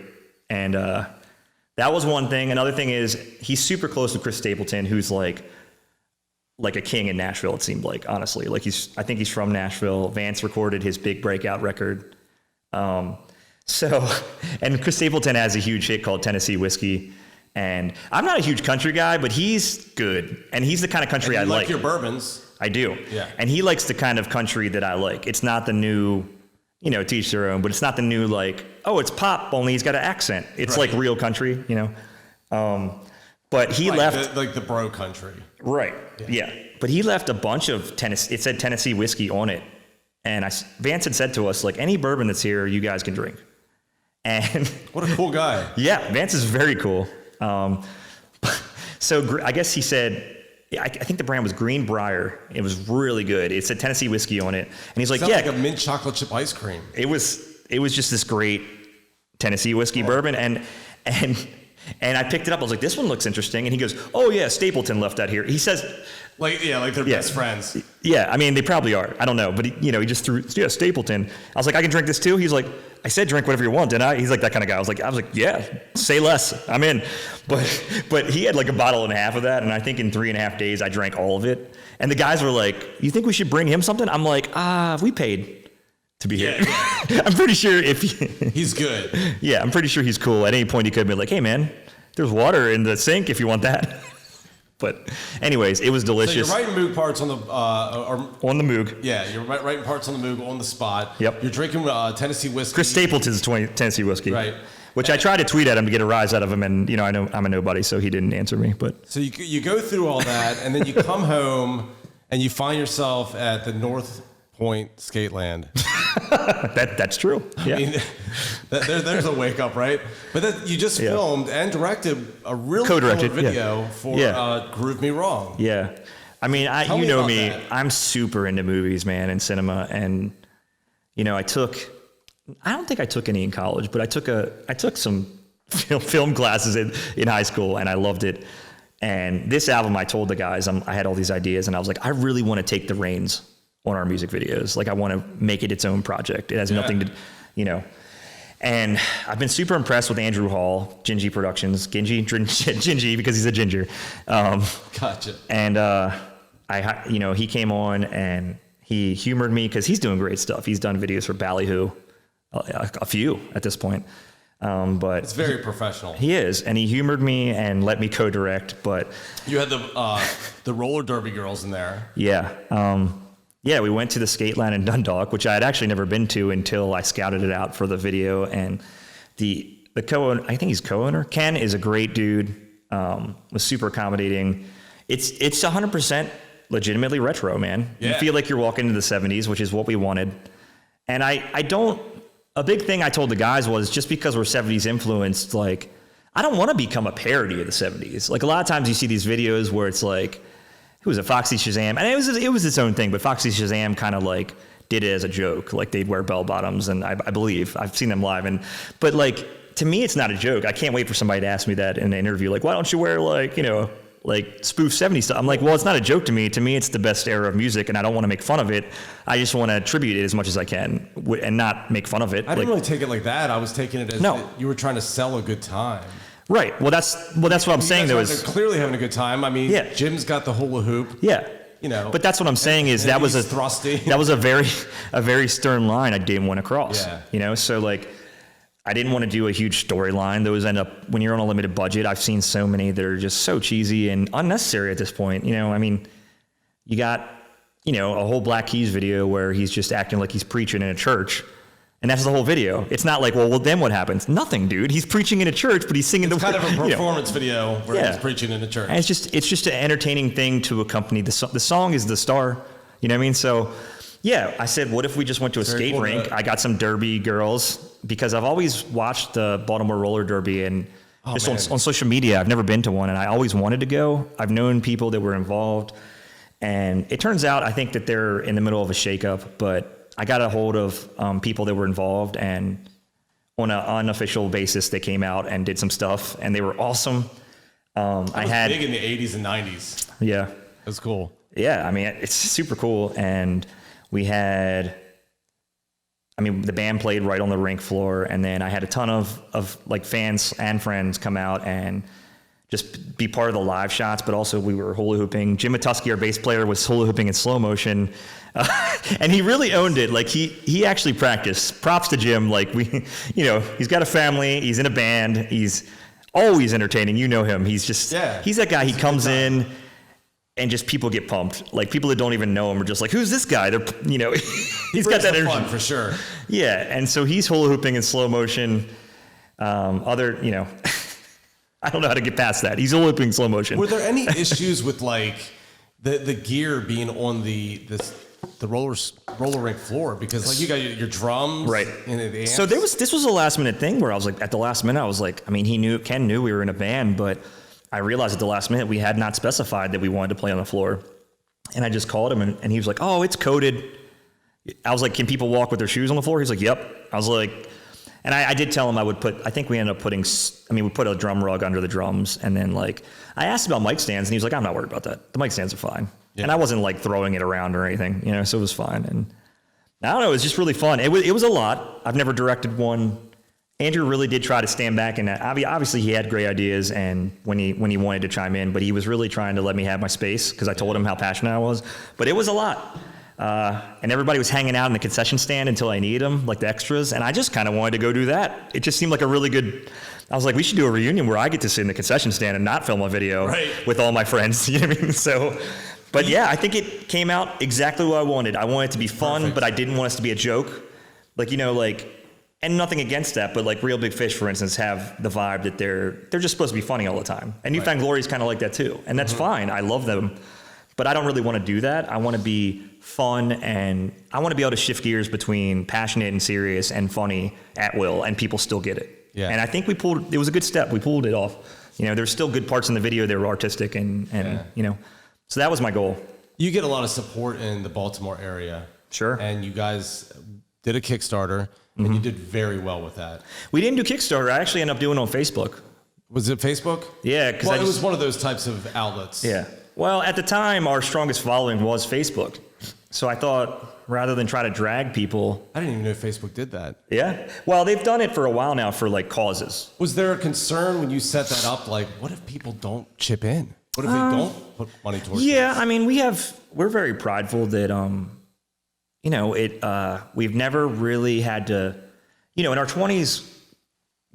And that was one thing. Another thing is he's super close to Chris Stapleton, who's like a king in Nashville, it seemed like, honestly. Like I think he's from Nashville. Vance recorded his big breakout record. And Chris Stapleton has a huge hit called Tennessee Whiskey. And I'm not a huge country guy, but he's good. And he's the kind of country I like. Your bourbons. I do. Yeah. And he likes the kind of country that I like. It's not the new, to each their own, but it's not the new like, oh, it's pop, only he's got an accent. It's like real country, But he left. Like the bro country. Right. Yeah. But he left a bunch of Tennessee, it said Tennessee whiskey on it. And Vance had said to us, like, any bourbon that's here, you guys can drink. And what a cool guy. Yeah, Vance is very cool. So I guess he said, I think the brand was Greenbrier. It was really good. It said Tennessee whiskey on it. And he's like, sounds like a mint chocolate chip ice cream. It was just this great Tennessee whiskey bourbon. And I picked it up. I was like, this one looks interesting. And he goes, oh yeah, Stapleton left that here. He says, like they're best friends. Yeah, I mean, they probably are. I don't know. But he just threw, Stapleton. I was like, I can drink this too? He's like, I said drink whatever you want, didn't I? He's like that kind of guy. I was like, yeah, say less. I'm in. But he had like a bottle and a half of that. And I think in 3.5 days, I drank all of it. And the guys were like, you think we should bring him something? I'm like, we paid to be here. Yeah. I'm pretty sure he's good. Yeah, I'm pretty sure he's cool. At any point, he could be like, hey man, there's water in the sink if you want that. But anyways, it was delicious. So you're writing Moog parts on the on the Moog. Yeah, you're writing parts on the Moog on the spot. Yep. You're drinking Tennessee whiskey. Chris Stapleton's Tennessee whiskey. Right. Which I tried to tweet at him to get a rise out of him, and I know I'm a nobody, so he didn't answer me. But so you go through all that, and then you come home, and you find yourself at the North Point Skateland. That's true. Yeah. I mean, there's a wake up, right? But then you just filmed and directed a really cool video for Groove Me Wrong. Yeah. I mean, you know me, I'm super into movies, man, and cinema. And, I don't think I took any in college, but I took some film classes in high school, and I loved it. And this album, I told the guys, I had all these ideas, and I was like, I really want to take the reins on our music videos. Like I want to make it its own project. It has nothing to, and I've been super impressed with Andrew Hall, Gingy Productions, Gingy because he's a ginger. Gotcha. And he came on and he humored me because he's doing great stuff. He's done videos for Ballyhoo, a few at this point. But it's very professional. He is, and he humored me and let me co-direct. But you had the roller derby girls in there. Yeah. Yeah, we went to the Skateland in Dundalk, which I had actually never been to until I scouted it out for the video. And the co-owner, I think he's co-owner, Ken, is a great dude, was super accommodating. It's 100% legitimately retro, man. Yeah. You feel like you're walking into the 70s, which is what we wanted. And a big thing I told the guys was, just because we're 70s influenced, like, I don't want to become a parody of the 70s. Like, a lot of times you see these videos where it's like, who was it, Foxy Shazam? And it was its own thing, but Foxy Shazam kind of like did it as a joke. Like, they'd wear bell bottoms, and I believe I've seen them live. But like, to me, it's not a joke. I can't wait for somebody to ask me that in an interview. Like, why don't you wear like, like spoof 70s stuff? I'm like, well, it's not a joke to me. To me, it's the best era of music, and I don't want to make fun of it. I just want to attribute it as much as I can and not make fun of it. I didn't really take it like that. I was taking it as that you were trying to sell a good time. Right. Well, that's what I'm saying. Though, is clearly having a good time. I mean, Jim's got the hula hoop. Yeah. But that's what I'm saying is that was a very stern line I didn't want to cross. Yeah. So like, I didn't want to do a huge storyline. Those end up, when you're on a limited budget, I've seen so many that are just so cheesy and unnecessary at this point. I mean, you got, a whole Black Keys video where he's just acting like he's preaching in a church. And that's the whole video. It's not like, well, then what happens? Nothing, dude. He's preaching in a church, but he's singing it's kind of a performance video where he's preaching in a church. And it's just an entertaining thing to accompany the song is the star. You know what I mean? So, yeah, I said, what if we just went to a skate rink? I got some derby girls, because I've always watched the Baltimore Roller Derby and on social media. I've never been to one, and I always wanted to go. I've known people that were involved, and it turns out I think that they're in the middle of a shakeup, but I got a hold of people that were involved, and on an unofficial basis, they came out and did some stuff, and they were awesome. I had big in the 80s and 90s. Yeah. That's cool. Yeah, I mean, it's super cool. And we had, the band played right on the rink floor, and then I had a ton of like fans and friends come out and just be part of the live shots, but also we were hula hooping. Jim Matusky, our bass player, was hula hooping in slow motion. And he really owned it. Like he actually practiced. Props to Jim. Like he's got a family. He's in a band. He's always entertaining. You know him. He's just, he's that guy. He comes in and just people get pumped. Like people that don't even know him are just like, who's this guy? They're, he's got that energy. Fun for sure. Yeah. And so he's hula hooping in slow motion. I don't know how to get past that. He's hula hooping in slow motion. Were there any issues with like the gear being on the roller rink floor, because like you got your drums, right? And the amps. So this was a last minute thing where I was like, at the last minute, I was like, Ken knew we were in a band, but I realized at the last minute we had not specified that we wanted to play on the floor, and I just called him and he was like, oh, it's coded. I was like, can people walk with their shoes on the floor? He's like, yep. I was like, and I did tell him I think we ended up we put a drum rug under the drums, and then like I asked about mic stands, and he was like, I'm not worried about that. The mic stands are fine. Yeah. And I wasn't like throwing it around or anything, so it was fine. And I don't know, it was just really fun. It was a lot. I've never directed one. Andrew really did try to stand back, and obviously he had great ideas and when he wanted to chime in, but he was really trying to let me have my space because I told him how passionate I was. But it was a lot. And everybody was hanging out in the concession stand until I needed them, like the extras, and I just kind of wanted to go do that. It just seemed like a really good. I was like, we should do a reunion where I get to sit in the concession stand and not film a video with all my friends. You know what I mean? So, but yeah, I think it came out exactly what I wanted. I wanted it to be fun, but I didn't want us to be a joke. Like, and nothing against that, but like Real Big Fish, for instance, have the vibe that they're just supposed to be funny all the time. And Newfound Glory is kind of like that too. And that's fine. I love them. But I don't really want to do that. I want to be fun, and I want to be able to shift gears between passionate and serious and funny at will, and people still get it. Yeah. And I think it was a good step. We pulled it off. There's still good parts in the video that were artistic and so that was my goal. You get a lot of support in the Baltimore area. Sure. And you guys did a Kickstarter, and you did very well with that. We didn't do Kickstarter. I actually ended up doing it on Facebook. Was it Facebook? Yeah. It was one of those types of outlets. Yeah. Well, at the time, our strongest following was Facebook. So I thought, rather than try to drag people... I didn't even know Facebook did that. Yeah? Well, they've done it for a while now for, like, causes. Was there a concern when you set that up? Like, what if people don't chip in? What if they don't put money towards this? We're very prideful that, we've never really had to... in our 20s,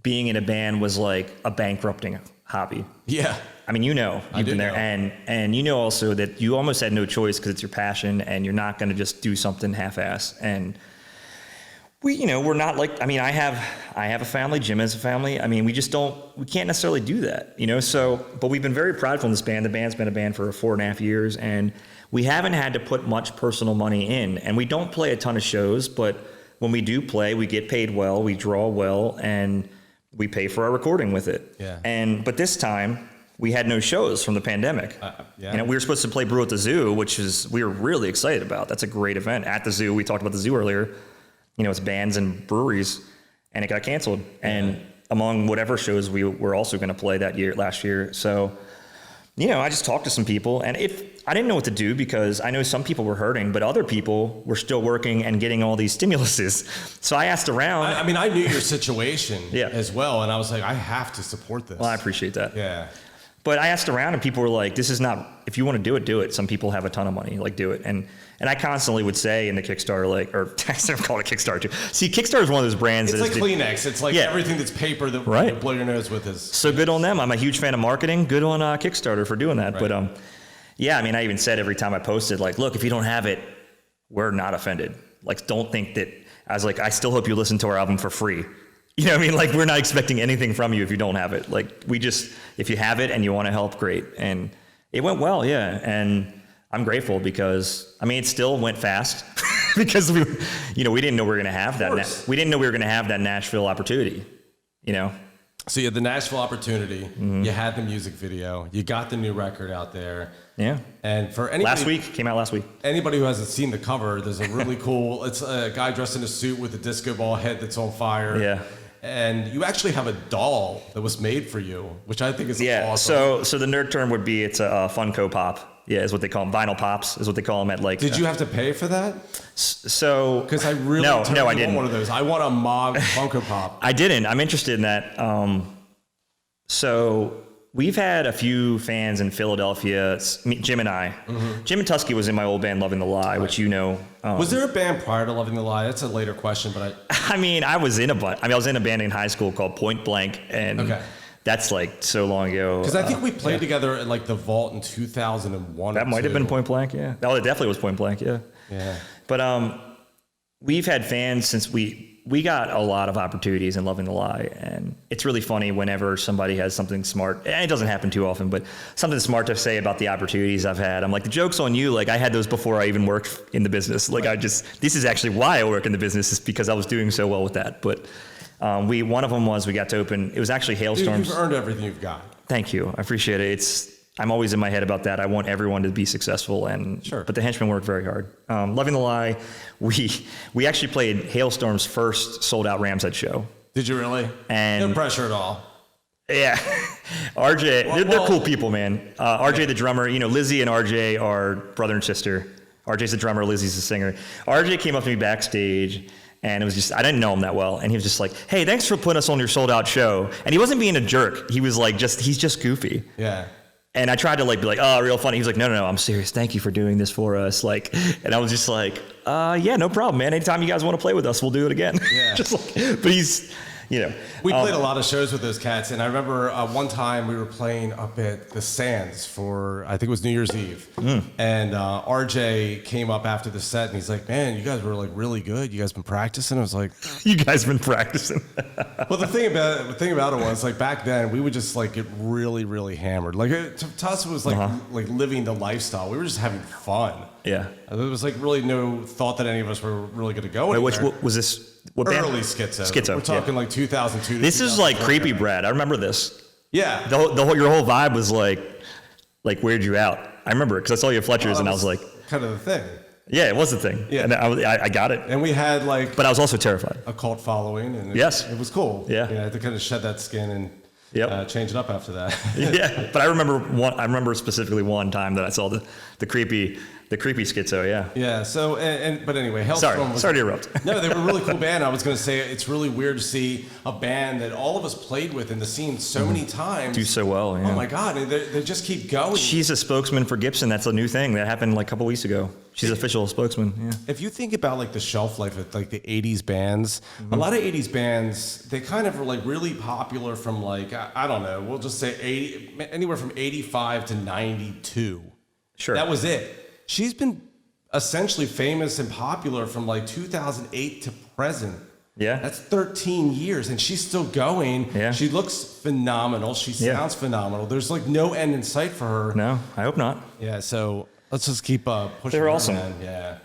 being in a band was like a bankrupting hobby. Yeah. You've been there, and also that you almost had no choice because it's your passion, and you're not going to just do something half-ass. And we're not like, I have a family, Jim has a family. We can't necessarily do that, So, but we've been very prideful in this band. The band's been a band for 4.5 years, and we haven't had to put much personal money in, and we don't play a ton of shows, but when we do play, we get paid well, we draw well, and we pay for our recording with it. Yeah. But this time we had no shows from the pandemic. Yeah. You know, we were supposed to play Brew at the Zoo, which we were really excited about. That's a great event at the zoo. We talked about the zoo earlier. You know, it's bands and breweries, and it got canceled. And among whatever shows we were also going to play last year. So, you know, I just talked to some people, and I didn't know what to do because I know some people were hurting, but other people were still working and getting all these stimuluses. So I asked around. I mean, I knew your situation Yeah. as well, and I was like, I have to support this. Well, I appreciate that. Yeah. But I asked around, and people were like, this is not, if you want to do it, do it. Some people have a ton of money, like, do it. And I constantly would say in the Kickstarter, like, or I never call it a Kickstarter too. See, Kickstarter is one of those brands It's like Kleenex. It's like everything that's paper that you blow your nose with is. So good on them. I'm a huge fan of marketing. Good on Kickstarter for doing that. Right. But yeah, I mean, I even said every time I posted, like, look, if you don't have it, we're not offended. Like, don't think that, I was like, I still hope you listen to our album for free. You know what I mean? Like, we're not expecting anything from you if you don't have it. Like, if you have it and you want to help, great. And it went well, yeah. And I'm grateful because, I mean, it still went fast because we didn't know we were going to have that. We didn't know we were going to have that Nashville opportunity, you know? So you had the Nashville opportunity, you had the music video, you got the new record out there. Yeah. And for anybody... Came out last week. Anybody who hasn't seen the cover, there's a really cool, it's a guy dressed in a suit with a disco ball head that's on fire. Yeah. And you actually have a doll that was made for you, which I think is awesome. So the nerd term would be it's a Funko Pop. Yeah, is what they call them. Vinyl pops is what they call them at like. Did you have to pay for that? So because I really no, I didn't. Want one of those. I want a Moog Funko Pop. I didn't. I'm interested in that. So we've had a few fans in Philadelphia. Jim and I. Mm-hmm. Jim and Tusky was in my old band Loving the Lie, which you know. Was there a band prior to Loving the Lie? That's a later question, but I mean, I was in a band in high school called Point Blank, and that's like so long ago. Because I think we played together at like the Vault in 2001. That might have been Point Blank, yeah. Oh, it definitely was Point Blank, yeah. Yeah. But we've had fans since we got a lot of opportunities in Loving the Lie, and it's really funny whenever somebody has something smart, and it doesn't happen too often, but something smart to say about the opportunities I've had. I'm like, the joke's on you. Like, I had those before I even worked in the business. Like, this is actually why I work in the business, is because I was doing so well with that. But one of them was we got to open, it was actually Hailstorms. Dude, you've earned everything you've got. Thank you. I appreciate it. I'm always in my head about that. I want everyone to be successful, but the Henchmen worked very hard. Loving the Lie, we actually played Hailstorm's first sold-out Ramshead show. Did you really? And no pressure at all. Yeah, RJ, they're cool people, man. RJ, the drummer, Lizzie and RJ are brother and sister. RJ's the drummer, Lizzie's the singer. RJ came up to me backstage, and it was just, I didn't know him that well. And he was just like, hey, thanks for putting us on your sold out show. And he wasn't being a jerk. He was like, he's just goofy. Yeah. And I tried to be like, oh, real funny. He was like, no, I'm serious. Thank you for doing this for us. Like, and I was just like, yeah, no problem, man. Anytime you guys want to play with us, we'll do it again. Yeah. But he's, We played a lot of shows with those cats, and I remember one time we were playing up at the Sands for, I think it was New Year's Eve, and RJ came up after the set, and he's like, man, you guys were like really good. You guys been practicing? I was like, you guys been practicing? Well, the thing about it was, like, back then we would just like get really, really hammered. Like, to us it was like like living the lifestyle. We were just having fun. Yeah. There was like really no thought that any of us were really going to go anywhere. What was this? What band? Early Schizo. Schizo. We're talking like 2002. This is like Creepy Brad. I remember this. Yeah. Your whole vibe was like weirded you out. I remember it because I saw you at Fletcher's and I was like, kind of the thing. Yeah, it was the thing. Yeah. And I got it. And we had but I was also terrified. A cult following. And it was cool. Yeah. I had to kind of shed that skin and change it up after that. Yeah. But I remember specifically one time that I saw the creepy Schizo, yeah. Yeah, so, but anyway, Hellstorm Sorry to interrupt. No, they were a really cool band. I was going to say, it's really weird to see a band that all of us played with in the scene so many times. Do so well, yeah. Oh my God, and they just keep going. She's a spokesman for Gibson. That's a new thing that happened like a couple weeks ago. She's an official spokesman, yeah. If you think about like the shelf life of like the 80s bands, a lot of 80s bands, they kind of were like really popular from like, I don't know, we'll just say anywhere from 85 to 92. Sure. That was it. She's been essentially famous and popular from like 2008 to present. Yeah. That's 13 years, and she's still going. Yeah. She looks phenomenal. She sounds phenomenal. There's like no end in sight for her. No, I hope not. Yeah, so Let's just keep pushing. They're awesome. Man. Yeah.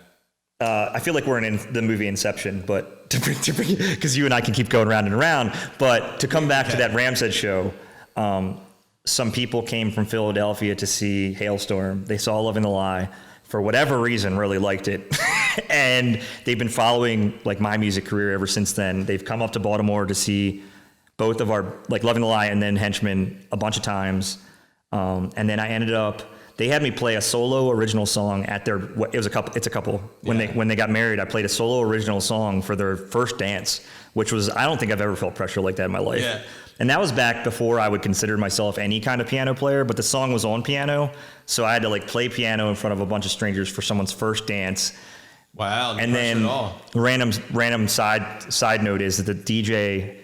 I feel like we're in the movie Inception, but because you and I can keep going round and around. But to come back to that Ramshead show, some people came from Philadelphia to see Hailstorm. They saw Loving the Lie. For whatever reason, really liked it. And they've been following like my music career ever since then. They've come up to Baltimore to see both of our, like Loving the Lie and then Henchmen a bunch of times. And then I ended up, they had me play a solo original song at their, it's a couple. When they got married, I played a solo original song for their first dance, which was, I don't think I've ever felt pressure like that in my life. Yeah. And that was back before I would consider myself any kind of piano player, but the song was on piano. So I had to like play piano in front of a bunch of strangers for someone's first dance. Wow. And then random side note is that the DJ,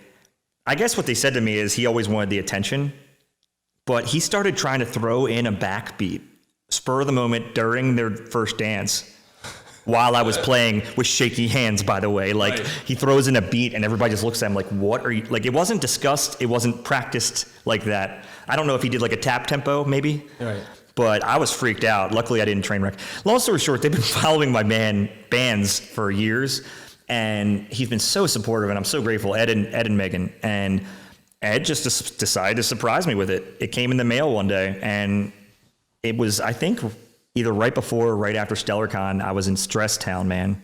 I guess what they said to me is he always wanted the attention, but he started trying to throw in a backbeat, spur of the moment during their first dance. While I was playing with shaky hands, by the way, like he throws in a beat and everybody just looks at him like, what are you, like it wasn't discussed, it wasn't practiced like that. I don't know if he did like a tap tempo maybe, but I was freaked out. Luckily I didn't train wreck. Long story short, they've been following my bands for years and he's been so supportive and I'm so grateful, Ed and Megan. And Ed just decided to surprise me with it. It came in the mail one day and it was, I think, either right before or right after StellarCon, I was in stress town, man.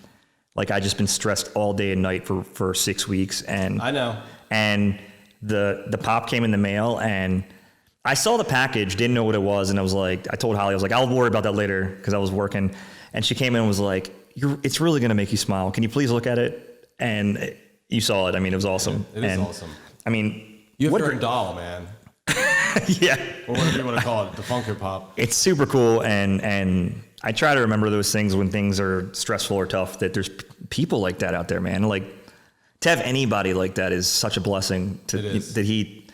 Like I just been stressed all day and night for 6 weeks. And I know. And the pop came in the mail and I saw the package, didn't know what it was. And I was like, I told Holly, I was like, I'll worry about that later because I was working. And she came in and was like, it's really going to make you smile. Can you please look at it? And you saw it. I mean, it was awesome. It is awesome. I mean, you have your doll, man. Yeah. Or whatever you want to call it, the Funko Pop. It's super cool, and I try to remember those things when things are stressful or tough, that there's people like that out there, man. Like, to have anybody like that is such a blessing that he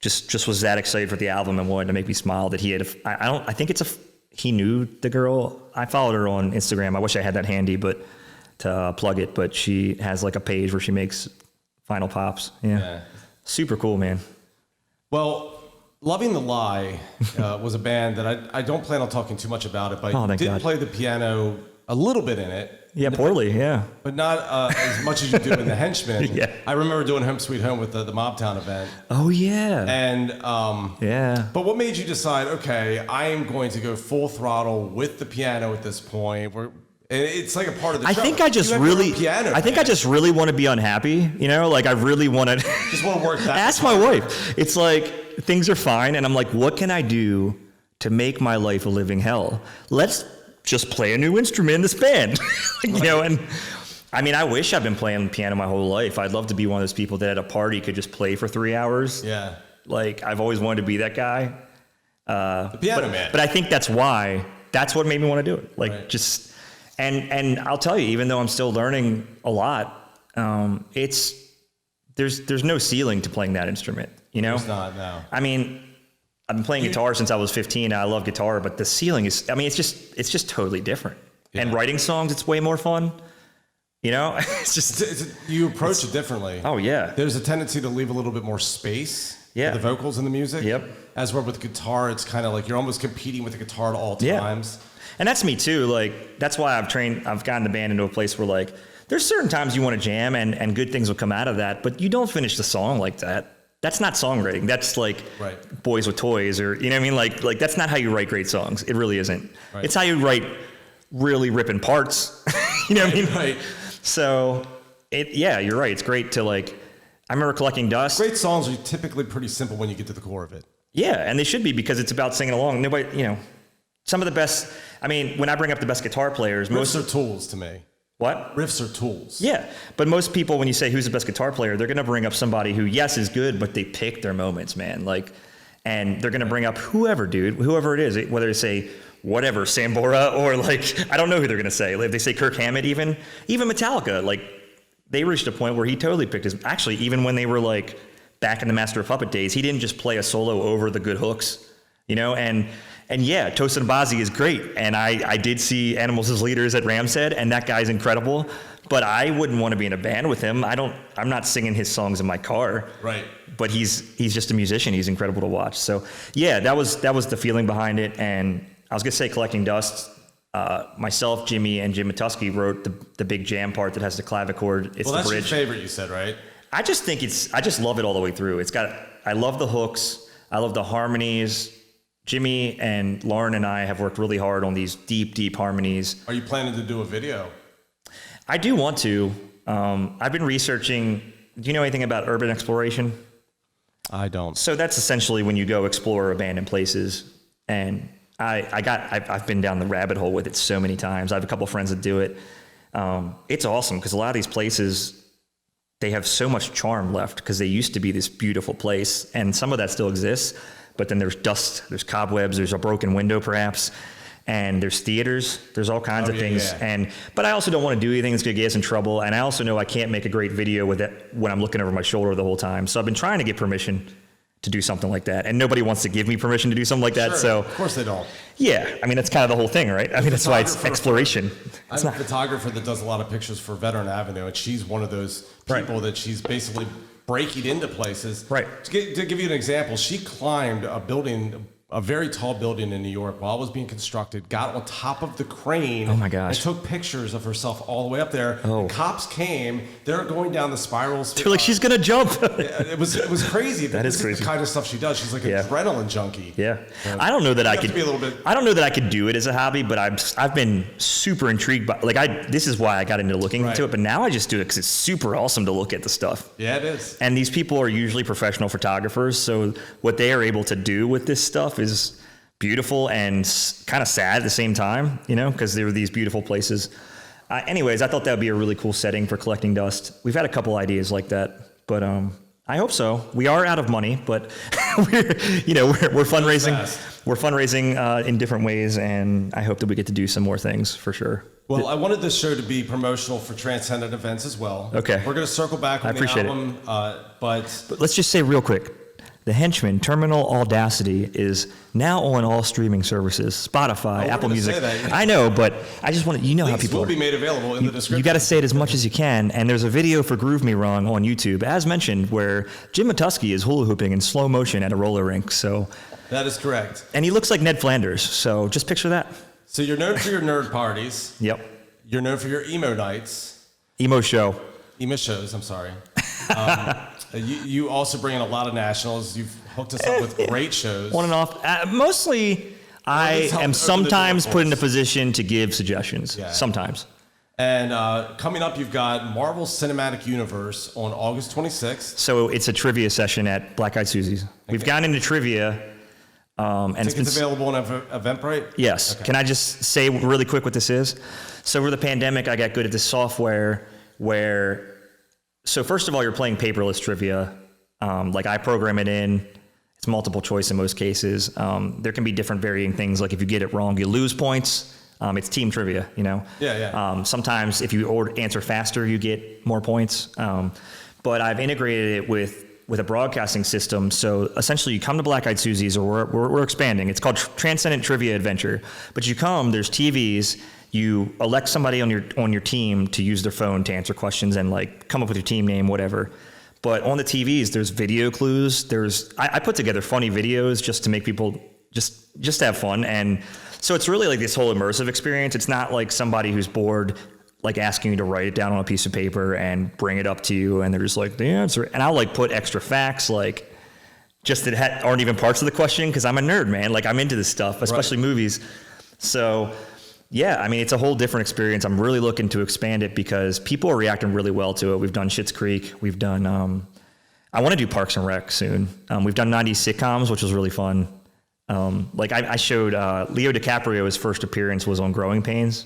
just was that excited for the album and wanted to make me smile that he had, he knew the girl. I followed her on Instagram. I wish I had that handy, but to plug it, but she has like a page where she makes final pops. Yeah. Super cool, man. Well, Loving the Lie was a band that I don't plan on talking too much about it, but I did play the piano a little bit in it. Yeah, poorly, yeah. But not as much as you do in the Henchmen. Yeah. I remember doing Home Sweet Home with the Mobtown event. Oh, yeah. And yeah. But what made you decide, okay, I am going to go full throttle with the piano at this point? It's like a part of the show. I think I just really want to be unhappy, you know? Like I really want to just want to work that. Ask my wife. It's like things are fine and I'm like, what can I do to make my life a living hell? Let's just play a new instrument in this band. You know, and I mean, I wish I've been playing piano my whole life. I'd love to be one of those people that at a party could just play for 3 hours. Yeah. Like I've always wanted to be that guy. The piano man. But I think that's what made me want to do it. Like just And I'll tell you, even though I'm still learning a lot, there's no ceiling to playing that instrument. You know, there's not. No. I mean, I've been playing guitar since I was 15. And I love guitar, but the ceiling is. I mean, it's just totally different. Yeah. And writing songs, it's way more fun. You know, you approach it differently. Oh yeah. There's a tendency to leave a little bit more space. For the vocals and the music. Yep. As where with guitar, it's kind of like you're almost competing with the guitar at all times. And that's me too. Like, that's why I've gotten the band into a place where like, there's certain times you want to jam and good things will come out of that, but you don't finish the song like that. That's not songwriting. That's like Boys with Toys or, you know what I mean? Like that's not how you write great songs. It really isn't. Right. It's how you write really ripping parts. You know what I mean? Right. So you're right. It's great to like, I remember Collecting Dust. Great songs are typically pretty simple when you get to the core of it. Yeah. And they should be because it's about singing along. Nobody, you know, some of the best, I mean, when I bring up the best guitar players, riffs are tools to me. What? Riffs are tools. Yeah. But most people, when you say who's the best guitar player, they're going to bring up somebody who, yes, is good, but they pick their moments, man. Like, and they're going to bring up whoever it is, whether they say whatever, Sambora, or like, I don't know who they're going to say. If they say Kirk Hammett, even Metallica, like, they reached a point where he totally picked his, actually, even when they were like back in the Master of Puppet days, he didn't just play a solo over the good hooks, you know, and yeah, Tosin Abasi is great. And I did see Animals as Leaders at Ramshead, and that guy's incredible, but I wouldn't want to be in a band with him. I'm not singing his songs in my car. Right. But he's just a musician. He's incredible to watch. So yeah, that was the feeling behind it. And I was going to say Collecting Dust, myself, Jimmy, and Jim Matusky wrote the big jam part that has the clavichord. It's well, the that's bridge. your favorite, you said, right? I just love it all the way through. I love the hooks. I love the harmonies. Jimmy and Lauren and I have worked really hard on these deep, deep harmonies. Are you planning to do a video? I do want to. I've been researching. Do you know anything about urban exploration? I don't. So that's essentially when you go explore abandoned places. And I've been down the rabbit hole with it so many times. I have a couple of friends that do it. It's awesome because a lot of these places, they have so much charm left because they used to be this beautiful place, and some of that still exists. But then there's dust, there's cobwebs, there's a broken window perhaps, and there's theaters, there's all kinds of things. Yeah. But I also don't want to do anything that's going to get us in trouble, and I also know I can't make a great video with it when I'm looking over my shoulder the whole time. So I've been trying to get permission to do something like that, and nobody wants to give me permission to do something like that. Sure, so of course they don't. Yeah, I mean that's kind of the whole thing, right? I mean that's why it's exploration. I have a photographer that does a lot of pictures for Veteran Avenue, and she's one of those people that she's basically breaking into places. Right. To give you an example, she climbed a building, a very tall building in New York while it was being constructed, got on top of the crane. Oh my gosh. And took pictures of herself all the way up there. Oh. The cops came, they're going down the spirals. They're like, she's gonna jump. It was crazy. That is crazy. The kind of stuff she does. She's like an adrenaline junkie. Yeah. I don't know that I could be a little bit. I don't know that I could do it as a hobby, but I've been super intrigued by this is why I got into looking into it, but now I just do it because it's super awesome to look at the stuff. Yeah, it is. And these people are usually professional photographers, so what they are able to do with this stuff is beautiful and kind of sad at the same time, because there were these beautiful places. Anyways, I thought that would be a really cool setting for collecting dust. We've had a couple ideas like that, but I hope so. We are out of money, but we're fundraising. We're fundraising in different ways, and I hope that we get to do some more things for sure. Well, I wanted this show to be promotional for Transcendent events as well. Okay. We're going to circle back on the album, but let's just say real quick, the Henchmen Terminal Audacity is now on all streaming services, Spotify, Apple Music. I know, but I just want to, how people will be made available in the description. You got to say it as much as you can. And there's a video for Groove Me Wrong on YouTube, as mentioned, where Jim Matusky is hula hooping in slow motion at a roller rink. So that is correct. And he looks like Ned Flanders. So just picture that. So you're known for your nerd parties. Yep. You're known for your emo nights. Emo shows, I'm sorry. You also bring in a lot nationals. You've hooked us up with great shows. On and off. Mostly, I am sometimes put in a position to give suggestions. Yeah. Sometimes. And coming up, you've got Marvel Cinematic Universe on August 26th. So it's a trivia session at Black Eyed Susie's. Okay. We've gotten into trivia. And it's available on Eventbrite? Yes. Okay. Can I just say really quick what this is? So over the pandemic, I got good at this software so first of all, you're playing paperless trivia. Like I program it in. It's multiple choice in most cases. There can be different varying things. Like if you get it wrong, you lose points. It's team trivia, Yeah. Sometimes if you answer faster, you get more points. But I've integrated it with a broadcasting system. So essentially you come to Black Eyed Susie's, or we're expanding. It's called Transcendent Trivia Adventure. But you come, there's TVs. You elect somebody on your team to use their phone to answer questions and like come up with your team name, whatever. But on the TVs, there's video clues. I put together funny videos just to make people just have fun. And so it's really like this whole immersive experience. It's not like somebody who's bored, like asking you to write it down on a piece of paper and bring it up to you. And they're just like, the answer. And I'll like put extra facts, like just that aren't even parts of the question. Cause I'm a nerd, man. Like I'm into this stuff, especially movies. So yeah, I mean, it's a whole different experience. I'm really looking to expand it because people are reacting really well to it. We've done Schitt's Creek. We've done, I want to do Parks and Rec soon. We've done 90s sitcoms, which was really fun. I showed Leo DiCaprio's first appearance was on Growing Pains.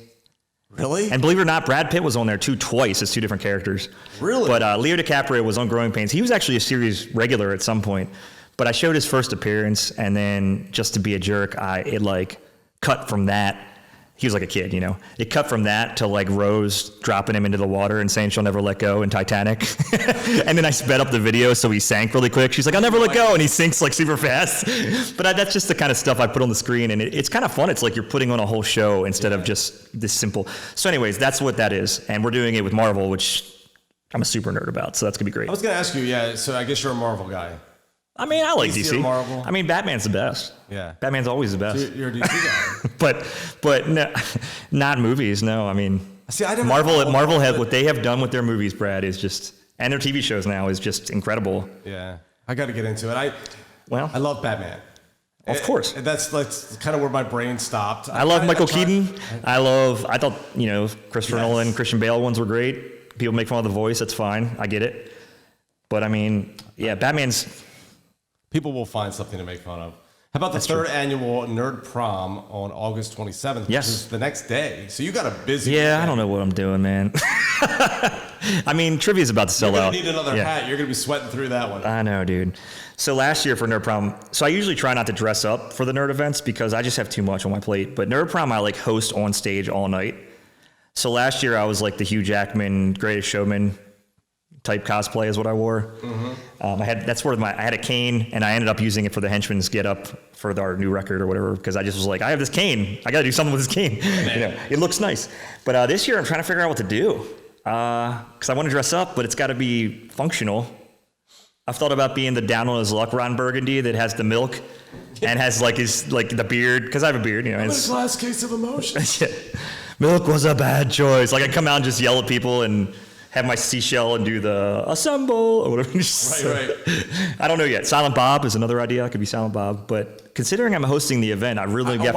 Really? And believe it or not, Brad Pitt was on there twice as two different characters. Really? But Leo DiCaprio was on Growing Pains. He was actually a series regular at some point. But I showed his first appearance, and then just to be a jerk, it cut from that. He was like a kid, It cut from that to like Rose dropping him into the water and saying she'll never let go in Titanic. And then I sped up the video so he sank really quick. She's like, I'll never let go. And he sinks like super fast. But that's just the kind of stuff I put on the screen. And it's kind of fun. It's like you're putting on a whole show instead of just this simple. So anyways, that's what that is. And we're doing it with Marvel, which I'm a super nerd about. So that's going to be great. I was going to ask you, so I guess you're a Marvel guy. I mean, I like DC or DC. Marvel? I mean, Batman's the best. Yeah. Batman's always the best. You're a DC guy. but no, not movies. No, I mean, See, I never Marvel had what they have done with their movies, Brad, is just, and their TV shows now is just incredible. Yeah. I got to get into it. I love Batman. Of course. That's kind of where my brain stopped. I love Michael Keaton. I thought, Christopher Nolan, Christian Bale ones were great. People make fun of the voice. That's fine. I get it. But I mean, yeah, Batman's. People will find something to make fun of. How about the third annual Nerd Prom on August 27th? Yes. Which is the next day. So you got a busy Yeah, weekend. I don't know what I'm doing, man. I mean, trivia's about to sell You're out. going to need another hat. You're going to be sweating through that one. I know, dude. So last year for Nerd Prom, so I usually try not to dress up for the nerd events because I just have too much on my plate. But Nerd Prom, I like host on stage all night. So last year I was like the Hugh Jackman, Greatest Showman type cosplay is what I wore. Mm-hmm. I had a cane and I ended up using it for the Henchmen's get up for our new record or whatever because I just was like, I have this cane. I got to do something with this cane. It looks nice. But this year I'm trying to figure out what to do because I want to dress up, but it's got to be functional. I've thought about being the down on his luck Ron Burgundy that has the milk and has like the beard because I have a beard. I'm in a glass case of emotion. Milk was a bad choice. Like I come out and just yell at people and have my seashell and do the assemble or whatever. Right. I don't know yet. Silent Bob is another idea. I could be Silent Bob, but considering I'm hosting the event, I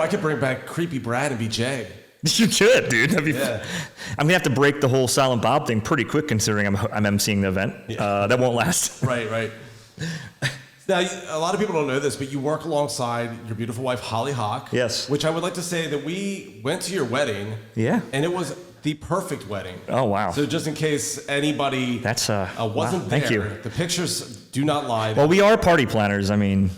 could bring back Creepy Brad and be Jay. You could, dude. I'm gonna have to break the whole Silent Bob thing pretty quick, considering I'm emceeing the event. Yeah. That won't last. Right. Now, a lot of people don't know this, but you work alongside your beautiful wife, Holly Hock. Yes. Which I would like to say that we went to your wedding. Yeah. And it was the perfect wedding. Oh, wow. So just in case anybody wasn't wow. there, Thank you. The pictures do not lie. Well, we are party planners. I mean,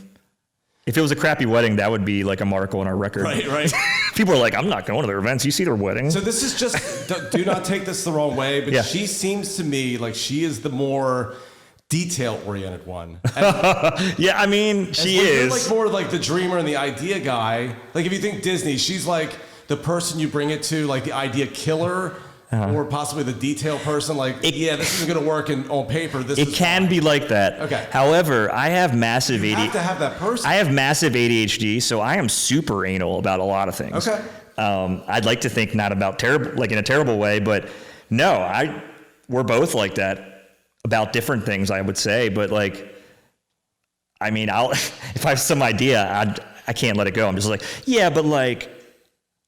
if it was a crappy wedding, that would be like a mark on our record. Right. People are like, I'm not going to their events. You see their weddings. So this is just, do not take this the wrong way, but she seems to me like she is the more detail-oriented one. Yeah, I mean, she is. You're like more like the dreamer and the idea guy. Like if you think Disney, she's like the person you bring it to, like the idea killer, or possibly the detail person. Like, this isn't going to work on paper. It can be like that. Okay. However, I have massive You have to have that person. I have massive ADHD, so I am super anal about a lot of things. Okay. I'd like to think not about terrible, like in a terrible way, but no, we're both like that about different things, I would say. But like, I mean, if I have some idea, I can't let it go. I'm just like, yeah, but like,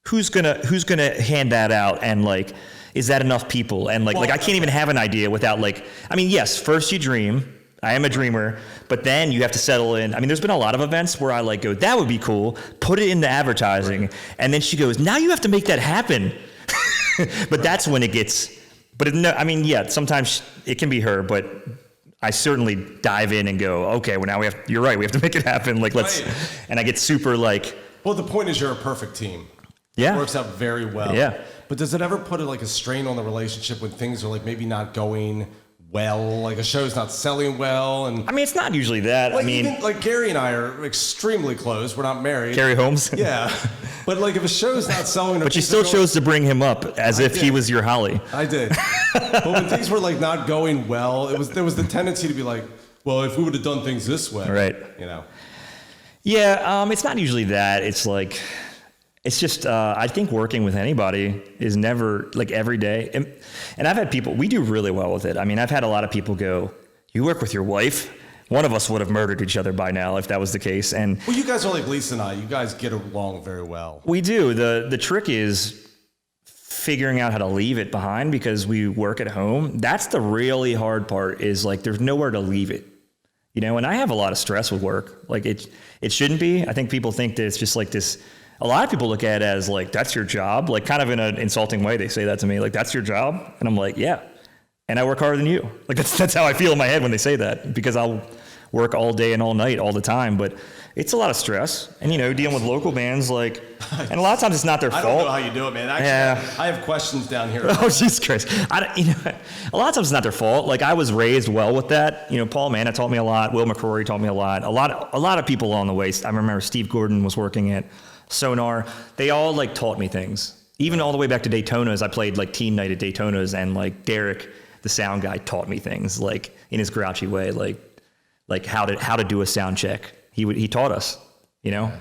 who's gonna hand that out? And like, is that enough people? And like I can't even have an idea without like, I mean, yes, first you dream. I am a dreamer, but then you have to settle in. I mean, there's been a lot of events where I like go, that would be cool, put it into advertising. Right. And then she goes, now you have to make that happen. But that's when it gets, sometimes it can be her, but I certainly dive in and go, okay, well now you're right, we have to make it happen. Like and I get super like. Well, the point is you're a perfect team. Yeah. It works out very well. Yeah. But does it ever put a strain on the relationship when things are like maybe not going well, like a show's not selling well? And I mean, it's not usually that. Like, I mean, even, like Gary and I are extremely close. We're not married. Gary Holmes. Yeah. But like if a show's not selling, but you still chose to bring him up as if he was your Holly. I did. But when things were like not going well, there was the tendency to be like, well, if we would have done things this way, right? Yeah. It's not usually that. It's like. It's just, I think working with anybody is never like every day. And I've had people, we do really well with it. I mean, I've had a lot of people go, you work with your wife? One of us would have murdered each other by now if that was the case. And well, you guys are like Lisa and I. You guys get along very well. We do. The trick is figuring out how to leave it behind because we work at home. That's the really hard part is like, there's nowhere to leave it. And I have a lot of stress with work. Like it shouldn't be. I think people think that it's just like this. A lot of people look at it as like, that's your job, like kind of in an insulting way. They say that to me, like, that's your job. And I'm like, yeah. And I work harder than you. Like, that's how I feel in my head when they say that, because I'll work all day and all night, all the time. But it's a lot of stress. And, dealing with local bands, like, and a lot of times it's not their fault. I don't know how you do it, man. Actually, I have questions down here. Oh, Jesus Christ. A lot of times it's not their fault. Like, I was raised well with that. Paul Manna taught me a lot. Will McCrory taught me a lot. A lot of people along the way. I remember Steve Gordon was working at Sonar. They all like taught me things. Even all the way back to Daytona's, I played like teen night at Daytona's, and like Derek, the sound guy, taught me things like in his grouchy way. Like, like how to do a sound check. He taught us, you know,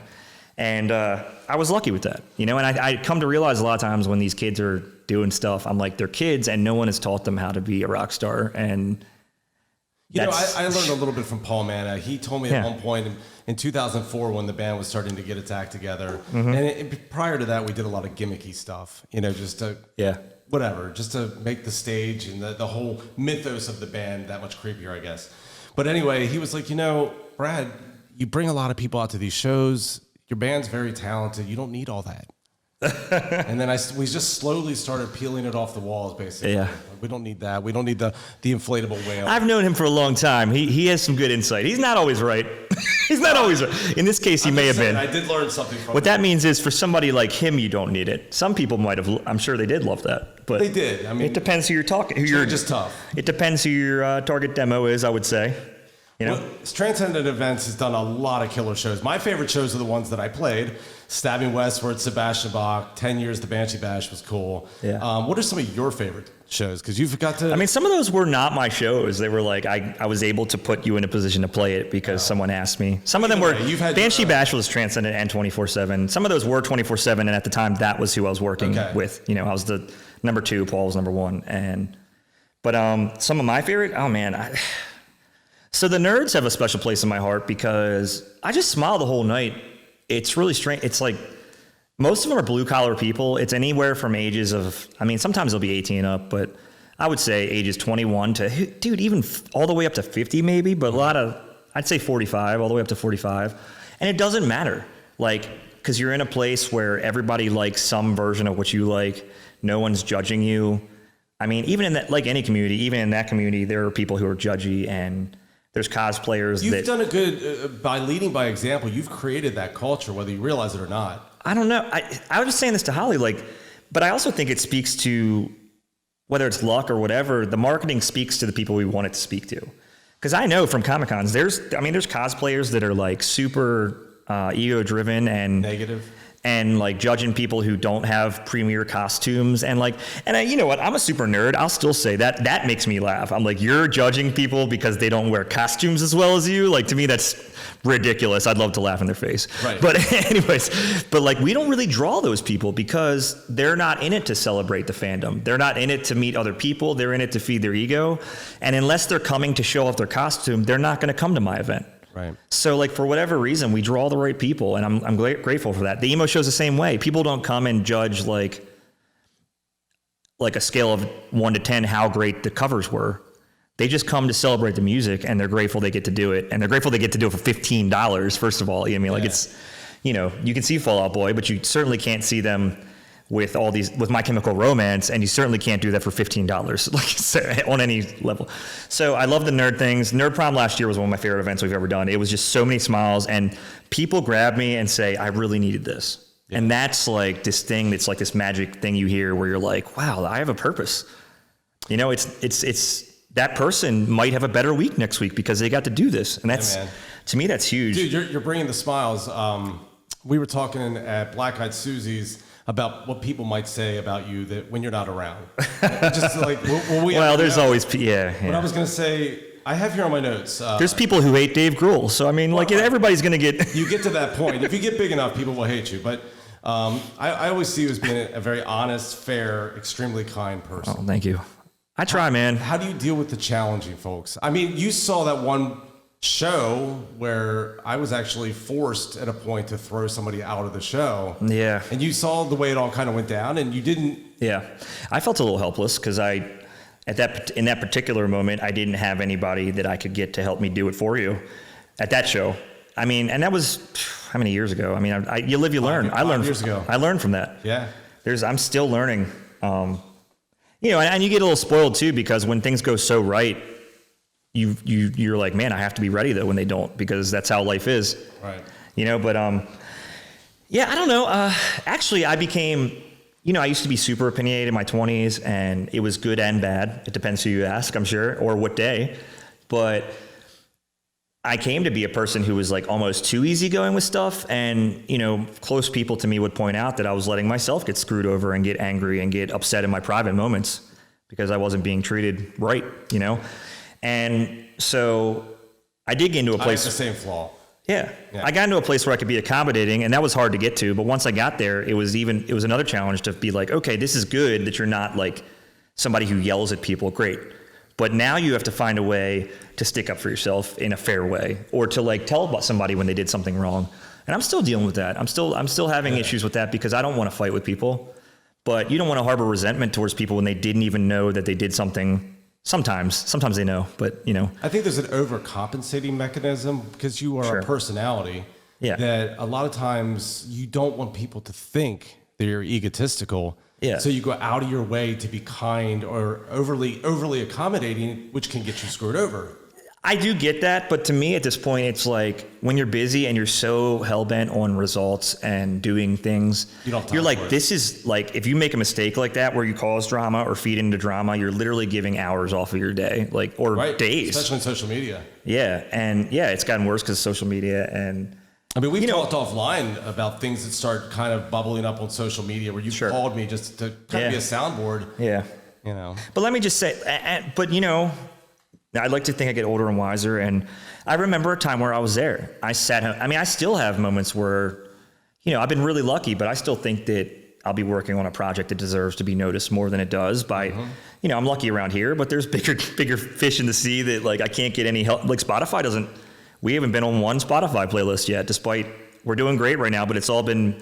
and I was lucky with that, you know. And I come to realize a lot of times when these kids are doing stuff, I'm like, they're kids, and no one has taught them how to be a rock star. And you know, I learned a little bit from Paul Manna. He told me at one point in 2004 when the band was starting to get its act together, and prior to that, we did a lot of gimmicky stuff, you know, just to whatever, just to make the stage and the whole mythos of the band that much creepier, I guess. But anyway, he was like, you know, Brad, you bring a lot of people out to these shows. Your band's very talented. You don't need all that. And then we just slowly started peeling it off the walls, basically. Yeah. We don't need that. We don't need the inflatable whale. I've known him for a long time. He has some good insight. He's not always right. He's not always right. In this case, he may have been. I did learn something from What that means is for somebody like him, you don't need it. Some people might have, I'm sure they did love that. But they did. I mean, it depends who you're talking. You're just tough. It depends who your target demo is, I would say. You know? Well, Transcendent Events has done a lot of killer shows. My favorite shows are the ones that I played. Stabbing Westward, Sebastian Bach, 10 Years, the Banshee Bash was cool. Yeah. What are some of your favorite shows? Because you've got to... I mean, some of those were not my shows. They were like, I was able to put you in a position to play it because someone asked me. Some of them were... Banshee Bash was Transcendent and 24/7. Some of those were 24/7, and at the time, that was who I was working with. You know, I was the number 2, Paul was number 1. But some of my favorite... Oh, man. So the Nerds have a special place in my heart because I just smile the whole night. It's really strange. It's like most of them are blue collar people. It's anywhere from ages of, I mean, sometimes they'll be 18 up, but I would say ages 21 to, dude, even all the way up to 50 maybe, but a lot of, I'd say 45, all the way up to 45. And it doesn't matter. Like, because you're in a place where everybody likes some version of what you like. No one's judging you. I mean, even in that, like any community, even in that community, there are people who are judgy, and there's cosplayers. You've done a good, by leading by example, you've created that culture, whether you realize it or not. I don't know. I was just saying this to Holly, like, but I also think it speaks to, whether it's luck or whatever, the marketing speaks to the people we want it to speak to. Because I know from Comic-Cons, there's cosplayers that are like super ego-driven and negative. And like judging people who don't have premier costumes and you know what? I'm a super nerd. I'll still say that makes me laugh. I'm like, you're judging people because they don't wear costumes as well as you. Like, to me, that's ridiculous. I'd love to laugh in their face. Right. But anyways, like, we don't really draw those people because they're not in it to celebrate the fandom. They're not in it to meet other people. They're in it to feed their ego. And unless they're coming to show off their costume, they're not going to come to my event. Right. So, like, for whatever reason, we draw the right people, and I'm grateful for that. The emo show's the same way. People don't come and judge like a scale of 1 to 10 how great the covers were. They just come to celebrate the music, and they're grateful they get to do it, and they're grateful they get to do it for $15. First of all, you know what I mean, like, it's, you know, you can see Fall Out Boy, but you certainly can't see them with all these, with My Chemical Romance, and you certainly can't do that for $15, like, on any level. So I love the nerd things. Nerd Prom last year was one of my favorite events we've ever done. It was just so many smiles, and people grab me and say, I really needed this. Yeah. And that's like this thing that's like this magic thing you hear where you're like, wow, I have a purpose. You know, it's that person might have a better week next week because they got to do this. And that's, to me, that's huge. Dude, you're bringing the smiles. We were talking at Black Eyed Susie's about what people might say about you that when you're not around. Just like, well, there's always, But I was going to say, I have here on my notes. There's people who hate Dave Grohl. So, I mean, everybody's going to get... You get to that point. If you get big enough, people will hate you. But I always see you as being a very honest, fair, extremely kind person. Oh, thank you. I try, man. How do you deal with the challenging folks? I mean, you saw that one show where I was actually forced at a point to throw somebody out of the show. Yeah. And you saw the way it all kind of went down, and you didn't... Yeah. I felt a little helpless because in that particular moment, I didn't have anybody that I could get to help me do it for you at that show. I mean, and that was how many years ago? I mean, you live, you learn. 5 years ago. I learned from that. Yeah. I'm still learning. You know, and you get a little spoiled too because when things go so right, you're like, man, I have to be ready though when they don't, because that's how life is. Right. You know, but yeah, I don't know. Actually, I became, you know, I used to be super opinionated in my 20s, and it was good and bad. It depends who you ask, I'm sure, or what day. But I came to be a person who was like almost too easygoing with stuff, and, you know, close people to me would point out that I was letting myself get screwed over and get angry and get upset in my private moments because I wasn't being treated right, you know. And so I did get into a I have place. the same flaw. Yeah. Yeah. I got into a place where I could be accommodating, and that was hard to get to. But once I got there, it was another challenge to be like, okay, this is good that you're not like somebody who yells at people. Great. But now you have to find a way to stick up for yourself in a fair way, or to like tell about somebody when they did something wrong. And I'm still dealing with that. I'm still having issues with that because I don't want to fight with people. But you don't want to harbor resentment towards people when they didn't even know that they did something. Sometimes they know, but you know. I think there's an overcompensating mechanism because you are Sure. a personality. Yeah. That a lot of times you don't want people to think that you're egotistical. Yeah. So you go out of your way to be kind or overly accommodating, which can get you screwed over. I do get that, but to me at this point, it's like when you're busy and you're so hell-bent on results and doing things, You don't have time you're like, for it. this is like, if you make a mistake like that where you cause drama or feed into drama, you're literally giving hours off of your day, like, or Right. days. Especially on social media. Yeah. And yeah, it's gotten worse because of social media. And I mean, we've talked offline about things that start kind of bubbling up on social media where you've Sure. called me just to kind of be a soundboard, yeah. you know. But let me just say, but you know, I'd like to think I get older and wiser. And I remember a time where I was there. I sat home. I mean, I still have moments where, you know, I've been really lucky, but I still think that I'll be working on a project that deserves to be noticed more than it does by, you know, I'm lucky around here, but there's bigger fish in the sea that like I can't get any help. Like Spotify we haven't been on one Spotify playlist yet, despite we're doing great right now, but it's all been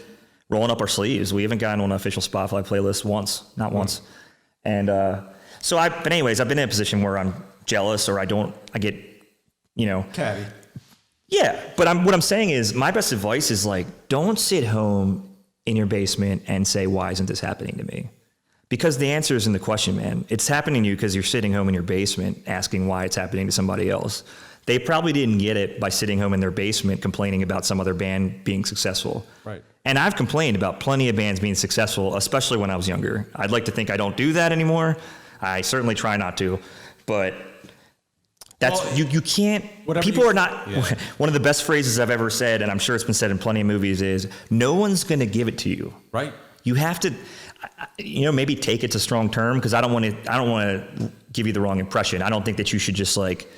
rolling up our sleeves. We haven't gotten on an official Spotify playlist not once. And but anyways, I've been in a position where I'm jealous or I get, you know. Caddy. Yeah, but what I'm saying is my best advice is like, don't sit home in your basement and say, why isn't this happening to me? Because the answer is in the question, man. It's happening to you because you're sitting home in your basement asking why it's happening to somebody else. They probably didn't get it by sitting home in their basement complaining about some other band being successful. Right. And I've complained about plenty of bands being successful, especially when I was younger. I'd like to think I don't do that anymore. I certainly try not to, but that's, Well, you can't, people are not, one of the best phrases I've ever said, and I'm sure it's been said in plenty of movies, is no one's going to give it to you. Right. You have to, you know, maybe take it's a strong term because I don't want to give you the wrong impression. I don't think that you should just like,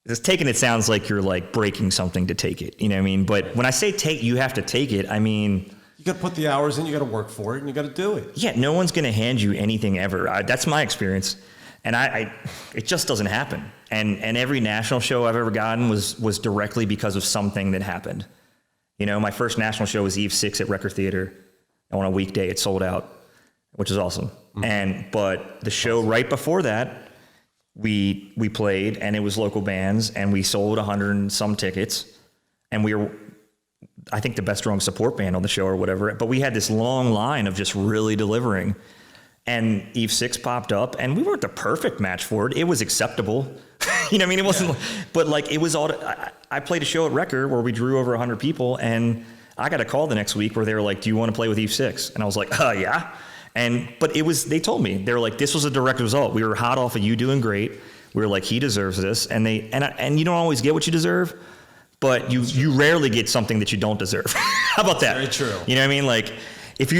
just taking it sounds like you're like breaking something to take it. You know what I mean? But when I say take, you have to take it. I mean, You got to put the hours in, you got to work for it, and you got to do it. yeah, no one's going to hand you anything ever. That's my experience. And it just doesn't happen. And every national show I've ever gotten was directly because of something that happened. You know, my first national show was Eve 6 at Record Theater. On a weekday, it sold out, which is awesome. But the show right before that, we played, and it was local bands, and we sold 100 and some tickets, and we were, I think, the best drum support band on the show or whatever. But we had this long line of just really delivering. And Eve 6 popped up, and we weren't the perfect match for it. It was acceptable. You know what I mean? It wasn't, but like, it was all, I played a show at Record where we drew over 100 people, and I got a call the next week where they were like, do you want to play with Eve 6? And I was like, yeah. But they told me, they were like, this was a direct result. We were hot off of you doing great. We were like, he deserves this. And you don't always get what you deserve, but you rarely get something that you don't deserve. How about that? Very true. You know what I mean? Like, if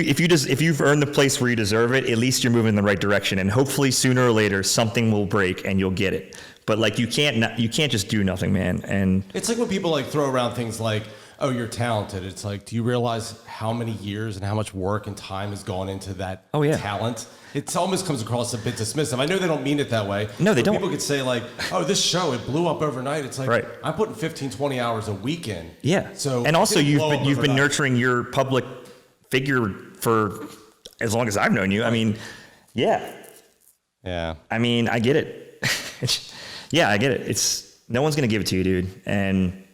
you've earned the place where you deserve it, at least you're moving in the right direction. And hopefully sooner or later, something will break and you'll get it. But like, you can't just do nothing, man. And It's like when people like throw around things like, oh, you're talented. It's like, do you realize how many years and how much work and time has gone into that talent? It almost comes across a bit dismissive. I know they don't mean it that way. No, they don't. People could say like, oh, this show, it blew up overnight. It's like, Right. I'm putting 15, 20 hours a week in. yeah. So and also it didn't blow up you've been overnight. nurturing your public figure for as long as I've known you. I mean, yeah. Yeah. I mean, I get it. Yeah, I get it. It's no one's gonna give it to you, dude. And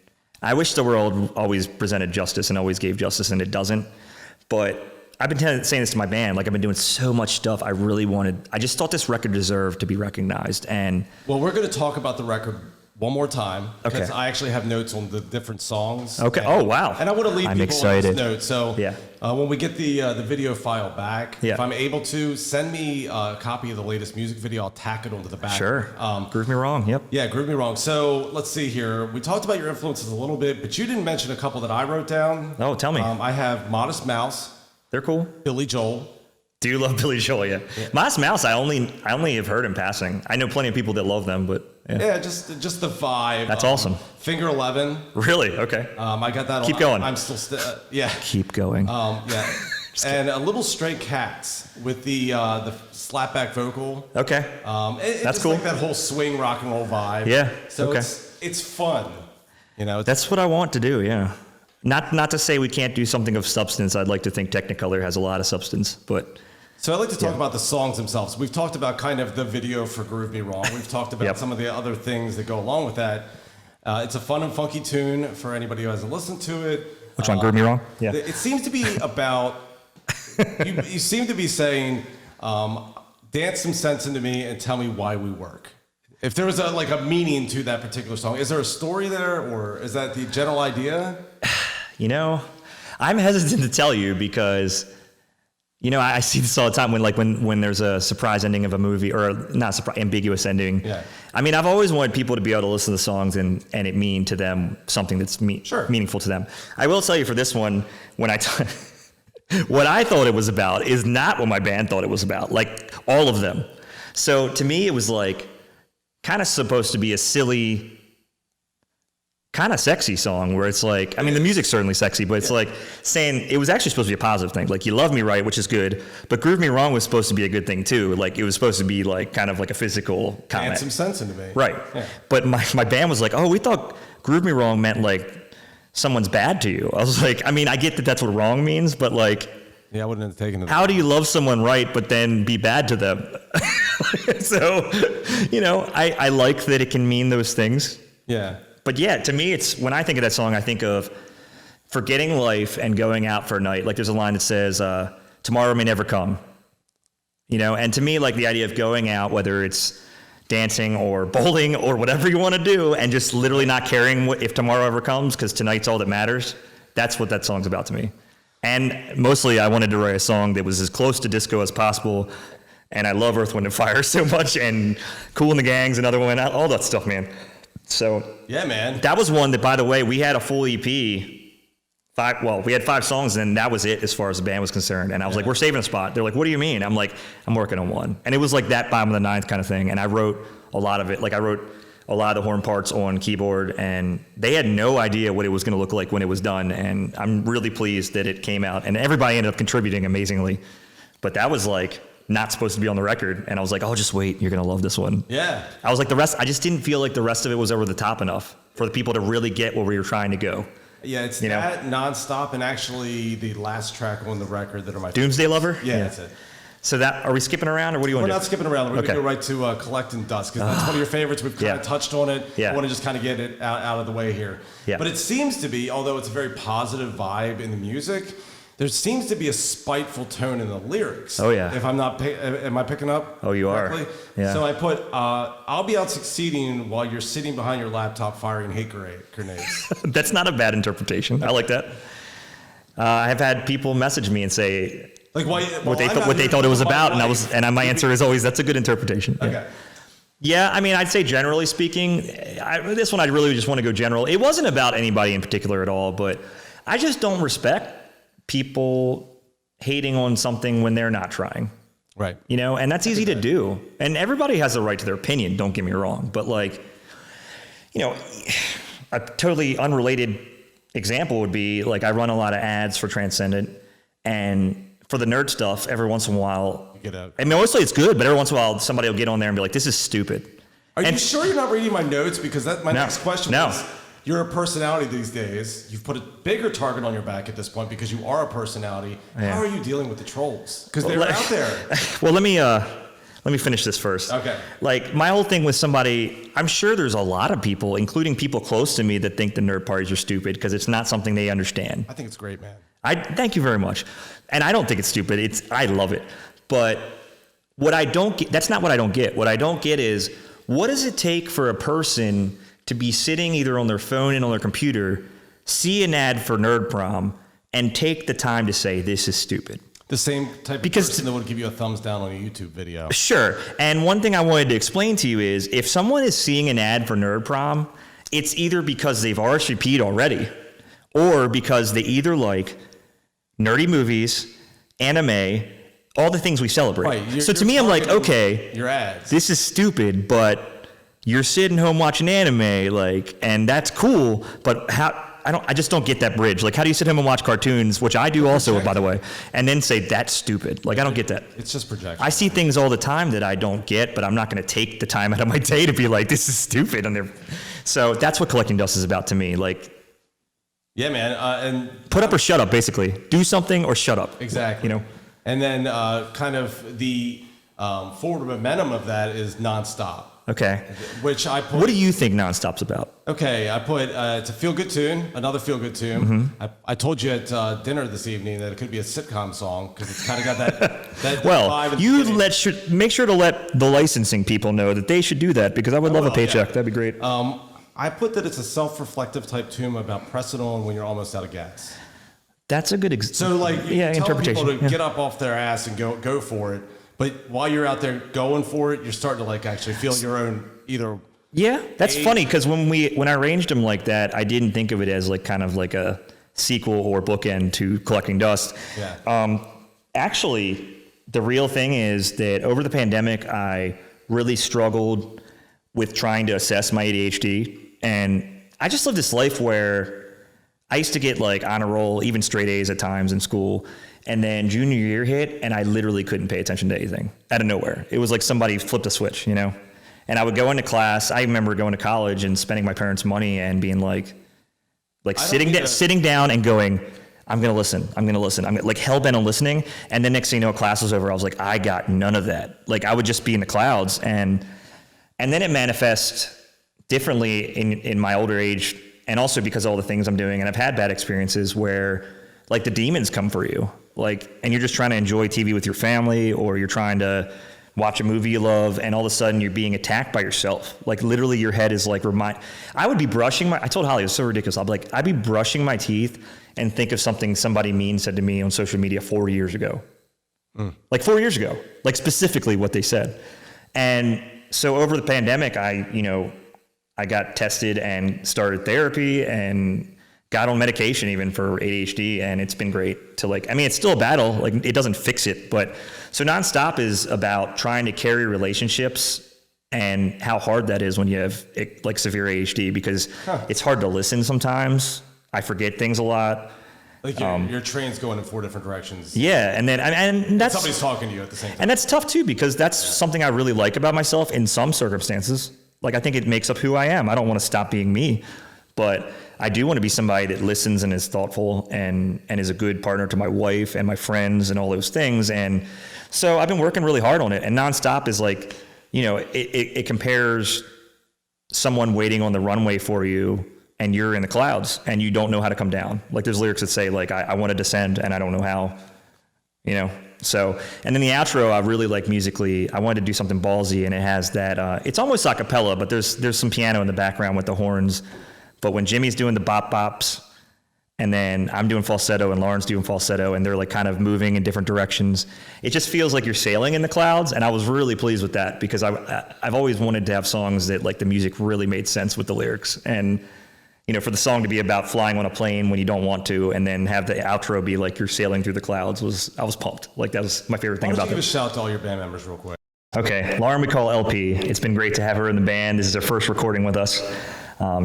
I wish the world always presented justice and always gave justice, and it doesn't. But I've been saying this to my band. Like, I've been doing so much stuff. I just thought this record deserved to be recognized. And Well, we're going to talk about the record one more time because Okay. I actually have notes on the different songs. Okay. And, Oh, wow. And I want to leave I'm people excited. on this note. So Yeah. when we get the video file back, Yeah. if I'm able to, send me a copy of the latest music video. I'll tack it onto the back. sure, prove me wrong. Yep. Yeah, Groove Me Wrong. So let's see here. We talked about your influences a little bit, but you didn't mention a couple that I wrote down. Oh, tell me. I have Modest Mouse, They're cool. Billy Joel, Do love Billy Joel, yeah. Modest Mouse, I only have heard in passing. I know plenty of people that love them, but Yeah, just the vibe. That's awesome. Finger 11. Really? Okay. I got that. Keep going. I'm still, yeah. Keep going. Yeah. And a Little Stray Cats with the slapback vocal. Okay. That's That's cool. cool. Like that whole swing rock and roll vibe. Yeah, So okay. it's fun. You know. That's what I want to do, yeah. Not to say we can't do something of substance. I'd like to think Technicolor has a lot of substance, but... So I'd like to talk about the songs themselves. We've talked about kind of the video for Groove Me Wrong. We've talked about some of the other things that go along with that. It's a fun and funky tune for anybody who hasn't listened to it. Which one, Groove Me Wrong? Yeah. It seems to be about... you seem to be saying, dance some sense into me and tell me why we work. If there was a meaning to that particular song, is there a story there, or is that the general idea? You know, I'm hesitant to tell you because, you know, I see this all the time when there's a surprise ending of a movie, or not surprise, ambiguous ending. Yeah. I mean, I've always wanted people to be able to listen to the songs and it mean to them something that's meaningful to them. I will tell you for this one, when what I thought it was about is not what my band thought it was about, like all of them. So to me, it was like kind of supposed to be a silly, kind of sexy song where it's like, I mean, the music's certainly sexy, but it's like saying it was actually supposed to be a positive thing. Like, you love me right, which is good, but Groove Me Wrong was supposed to be a good thing too. Like, it was supposed to be like kind of like a physical comment. And some sense into me. Right. Yeah. But my band was like, oh, we thought Groove Me Wrong meant like someone's bad to you. I was like, I mean, I get that that's what wrong means, but like, yeah, I wouldn't have taken it. How do you love someone right, but then be bad to them? So, you know, I like that it can mean those things. Yeah. But yeah, to me, it's when I think of that song, I think of forgetting life and going out for a night. Like, there's a line that says, tomorrow may never come. You know, and to me, like, the idea of going out, whether it's dancing or bowling or whatever you want to do, and just literally not caring if tomorrow ever comes, because tonight's all that matters. That's what that song's about to me. And mostly I wanted to write a song that was as close to disco as possible. And I love Earth, Wind & Fire so much, and Kool and the Gang's another one, all that stuff, man. So yeah, man. That was one that, by the way, we had a full EP. We had 5 songs, and that was it as far as the band was concerned. And I was like, we're saving a spot. They're like, what do you mean? I'm like, I'm working on one. And it was like that bottom of the ninth kind of thing. And I wrote a lot of it. Like, I wrote a lot of the horn parts on keyboard, and they had no idea what it was going to look like when it was done. And I'm really pleased that it came out, and everybody ended up contributing amazingly. But that was like not supposed to be on the record. And I was like, oh, just wait. You're going to love this one. Yeah. I was like, I just didn't feel like the rest of it was over the top enough for the people to really get where we were trying to go. Yeah, it's that nonstop, and actually the last track on the record that are my Doomsday Lover? Yeah, that's it. So are we skipping around, or what do you want to do? We're not skipping around. We're going to go right to Collect and Dust, because that's one of your favorites. We've kind of touched on it. Yeah. I want to just kind of get it out of the way here. Yeah. But it seems to be, although it's a very positive vibe in the music, there seems to be a spiteful tone in the lyrics. Oh, yeah. If I'm not, am I picking up? Oh, you correctly? are. Yeah. So I put, I'll be out succeeding while you're sitting behind your laptop firing hate grenades. That's not a bad interpretation. I like that. I've had people message me and say, like what they thought it was about, and my answer is always, that's a good interpretation. Okay. Yeah, I mean, I'd say generally speaking, this one I really just want to go general. It wasn't about anybody in particular at all, but I just don't respect people hating on something when they're not trying. Right. You know, and that's easy to do. And everybody has the right to their opinion, don't get me wrong. But like, you know, a totally unrelated example would be, like, I run a lot of ads for Transcendent, and for the nerd stuff, every once in a while, I mean, mostly it's good, but every once in a while, somebody will get on there and be like, this is stupid. Are you sure you're not reading my notes? Because my next question was, you're a personality these days. You've put a bigger target on your back at this point because you are a personality. Yeah. How are you dealing with the trolls? Because they're out there. Well, let me finish this first. Okay. Like, my whole thing with somebody, I'm sure there's a lot of people, including people close to me, that think the nerd parties are stupid because it's not something they understand. I think it's great, man. Thank you very much. And I don't think it's stupid. I love it. But what I don't get, that's not what I don't get. What I don't get is, what does it take for a person to be sitting either on their phone and on their computer, see an ad for Nerd Prom, and take the time to say, this is stupid? The same type of person that would give you a thumbs down on a YouTube video. Sure. And one thing I wanted to explain to you is, if someone is seeing an ad for Nerd Prom, it's either because they've RSVP'd already, or because they either like nerdy movies, anime, all the things we celebrate. Right. So to me, I'm like, okay, your ads. this is stupid, but you're sitting home watching anime, like, and that's cool, but how, I just don't get that bridge. Like, how do you sit home and watch cartoons, which I do also, by the way, and then say that's stupid? Like, I don't get that. It's just projection. I see things all the time that I don't get, but I'm not going to take the time out of my day to be like, this is stupid. So that's what collecting dust is about to me. Like, yeah, man. And put up or shut up, basically. Do something or shut up. Exactly. You know. And then kind of the forward momentum of that is nonstop. Okay. Which I put. What do you think Nonstop's about? Okay, I put it's a feel-good tune, another feel-good tune. I told you at dinner this evening that it could be a sitcom song because it's kind of got that Well, vibe. you make sure to let the licensing people know that they should do that because I would love a paycheck. Yeah. That'd be great. I put that it's a self-reflective type tune about pressing on when you're almost out of gas. That's a good So like, you tell interpretation. people to get up off their ass and go for it. But while you're out there going for it, you're starting to like actually feel your own either. Yeah, that's funny because when I arranged them like that, I didn't think of it as like kind of like a sequel or bookend to Collecting Dust. Yeah. Actually, the real thing is that over the pandemic, I really struggled with trying to assess my ADHD, and I just lived this life where I used to get like honor roll, even straight A's at times in school. And then junior year hit, and I literally couldn't pay attention to anything out of nowhere. It was like somebody flipped a switch, you know? And I would go into class. I remember going to college and spending my parents' money and being like sitting down and going, I'm going to listen. I'm like hell-bent on listening. And then next thing you know, class was over. I was like, I got none of that. Like I would just be in the clouds. And then it manifests differently in my older age. And also because of all the things I'm doing. And I've had bad experiences where like the demons come for you. Like, and you're just trying to enjoy TV with your family, or you're trying to watch a movie you love, and all of a sudden you're being attacked by yourself. Like literally your head is like I would be brushing I told Holly, it was so ridiculous. I'd be brushing my teeth and think of something somebody mean said to me on social media 4 years ago. Like 4 years ago, like specifically what they said. And so over the pandemic, I got tested and started therapy and got on medication even for ADHD, and it's been great to it's still a battle, like it doesn't fix it, but so Nonstop is about trying to carry relationships and how hard that is when you have like severe ADHD because it's hard to listen sometimes. I forget things a lot. Like your train's going in 4 different directions. Yeah, and then and that's somebody's talking to you at the same time. And that's tough too because that's something I really like about myself in some circumstances. Like I think it makes up who I am. I don't want to stop being me, but I do want to be somebody that listens and is thoughtful and is a good partner to my wife and my friends and all those things. And so I've been working really hard on it. And Nonstop is like, it compares someone waiting on the runway for you and you're in the clouds and you don't know how to come down. Like there's lyrics that say like, I want to descend and I don't know how, So, and then the outro, I really like musically. I wanted to do something ballsy, and it has that, it's almost a cappella, but there's some piano in the background with the horns. But when Jimmy's doing the bop bops, and then I'm doing falsetto and Lauren's doing falsetto, and they're like kind of moving in different directions, it just feels like you're sailing in the clouds. And I was really pleased with that because I've always wanted to have songs that like the music really made sense with the lyrics. And, for the song to be about flying on a plane when you don't want to, and then have the outro be like you're sailing through the clouds I was pumped. Like that was my favorite thing about it. Give a shout out to all your band members real quick. Okay, Lauren we call LP. It's been great to have her in the band. This is her first recording with us.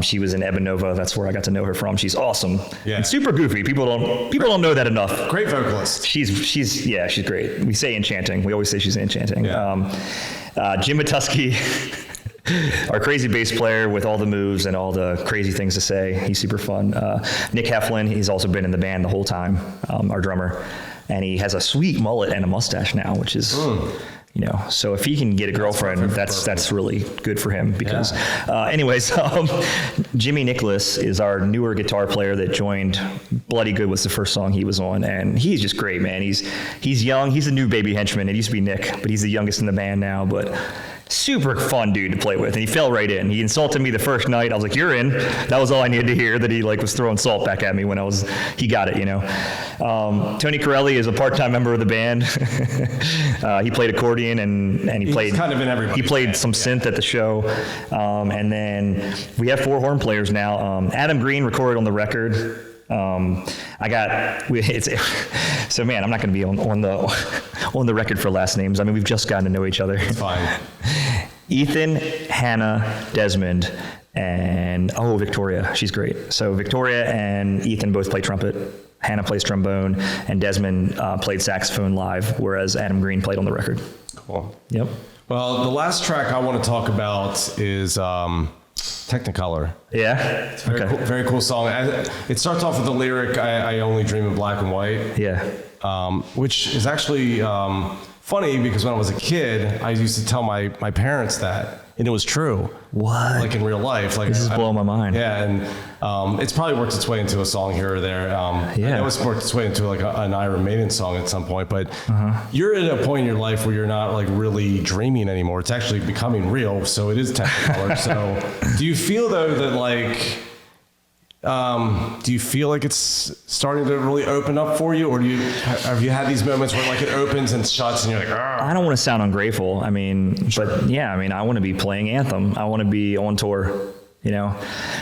She was in Ebenova. That's where I got to know her from. She's awesome. Yeah. And super goofy. People don't know that enough. Great vocalist. She's great. We say enchanting. We always say she's enchanting. Yeah. Jim Matusky, our crazy bass player with all the moves and all the crazy things to say. He's super fun. Nick Heflin, he's also been in the band the whole time, our drummer. And he has a sweet mullet and a mustache now, which is... so if he can get a girlfriend, that's really good for him because, anyways, Jimmy Nicholas is our newer guitar player that joined. Bloody Good was the first song he was on, and he's just great, man. He's young. He's a new baby henchman. It used to be Nick, but he's the youngest in the band now, but super fun dude to play with, and he fell right in. He insulted me the first night. I was like, "You're in." That was all I needed to hear. That he was throwing salt back at me when he got it, Tony Corelli is a part-time member of the band. He played accordion and he played kind of in everybody. He played some synth at the show, and then we have 4 horn players now. Adam Green recorded on the record. So man, I'm not going to be on the record for last names. I mean, we've just gotten to know each other. It's fine. Ethan, Hannah, Desmond, and Victoria. She's great. So Victoria and Ethan both play trumpet. Hannah plays trombone, and Desmond played saxophone live, whereas Adam Green played on the record. Cool. Yep. Well, the last track I want to talk about is Technicolor. Yeah. It's a very cool song. It starts off with the lyric, I only dream in black and white. Yeah. Which is actually funny because when I was a kid, I used to tell my parents that, and it was true. What? Like in real life. Like, this is blowing my mind. Yeah, and it's probably worked its way into a song here or there. I know it's worked its way into like an Iron Maiden song at some point, but you're at a point in your life where you're not like really dreaming anymore. It's actually becoming real, so it is Technicolor. So do you feel though that like, do you feel like it's starting to really open up for you, or have you had these moments where like it opens and shuts and you're like, oh. I don't want to sound ungrateful. I mean, but yeah, I mean, I want to be playing Anthem. I want to be on tour, you know,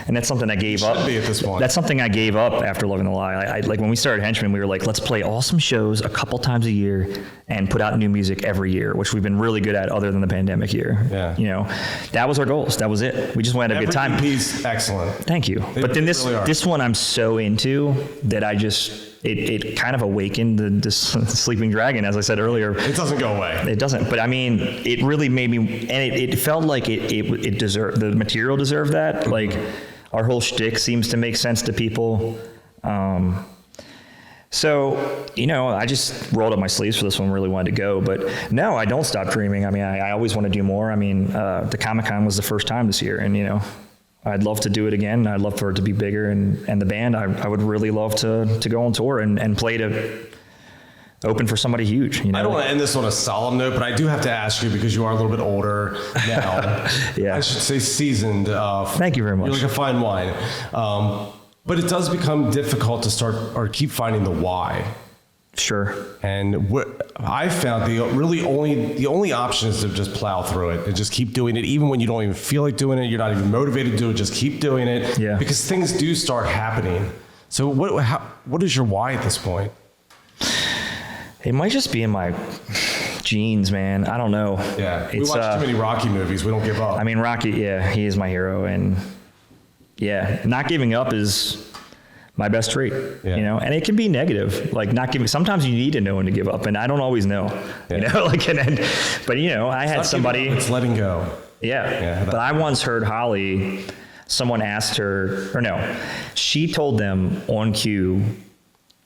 and that's something I gave up. Should be at this point. That's something I gave up after Loving the Lie. I like when we started Henchmen, we were like, let's play awesome shows a couple times a year and put out new music every year, which we've been really good at other than the pandemic year. Yeah. You know, that was our goals. That was it. We just wanted a good time. Every EP's excellent. Thank you. But then this one I'm so into that I just, it kind of awakened the sleeping dragon, as I said earlier. It doesn't go away. It doesn't, but I mean, it really made me, and it felt like it deserved, the material deserved that. Like, our whole shtick seems to make sense to people. So, you know, I just rolled up my sleeves for this one, really wanted to go, but no, I don't stop dreaming. I mean, I always want to do more. I mean, the Comic-Con was the first time this year, and, you know, I'd love to do it again. I'd love for it to be bigger, and the band, I would really love to go on tour and play to open for somebody huge. You know? I don't want to end this on a solemn note, but I do have to ask you, because you are a little bit older now. Yeah. I should say seasoned. Thank you very much. You're like a fine wine. But it does become difficult to start or keep finding the why. Sure. And what I found, the only option is to just plow through it and just keep doing it, even when you don't even feel like doing it. You're not even motivated to do it. Just keep doing it. Yeah. Because things do start happening. So what is your why at this point? It might just be in my genes, man. I don't know. Yeah. We watch too many Rocky movies. We don't give up. I mean, Rocky, yeah, he is my hero, and yeah, not giving up is my best trait, you know, and it can be negative, like not giving. Sometimes you need to know when to give up, and I don't always know, you know, like, but you know, I had somebody. It's letting go. Yeah. But I once heard Holly, someone asked her, or no, she told them on cue,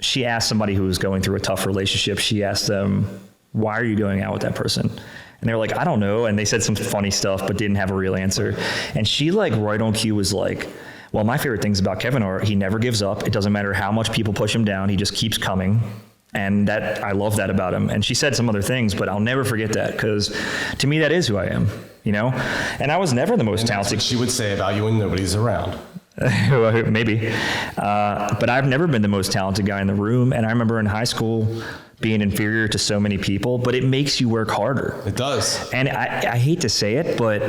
she asked somebody who was going through a tough relationship, she asked them, why are you going out with that person? And they were like, I don't know. And they said some funny stuff, but didn't have a real answer. And she, like, right on cue was like, well, my favorite things about Kevin are he never gives up. It doesn't matter how much people push him down. He just keeps coming. And that, I love that about him. And she said some other ththings, but I'll never forget that, because to me, that is who I am, you know? And I was never the most talented. That's what she would say about you when nobody's around. Maybe. But I've never been the most talented guy in the room. And I remember in high school being inferior to so many people, but it makes you work harder. It does. And I hate to say it, but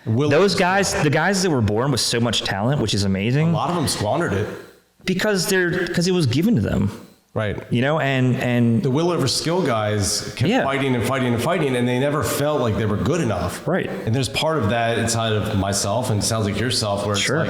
those guys, the guys that were born with so much talent, which is amazing. A lot of them squandered it. Because it was given to them. Right. You know, and the will over skill guys kept fighting and fighting and fighting, and they never felt like they were good enough. Right. And there's part of that inside of myself, and it sounds like yourself, where it's like,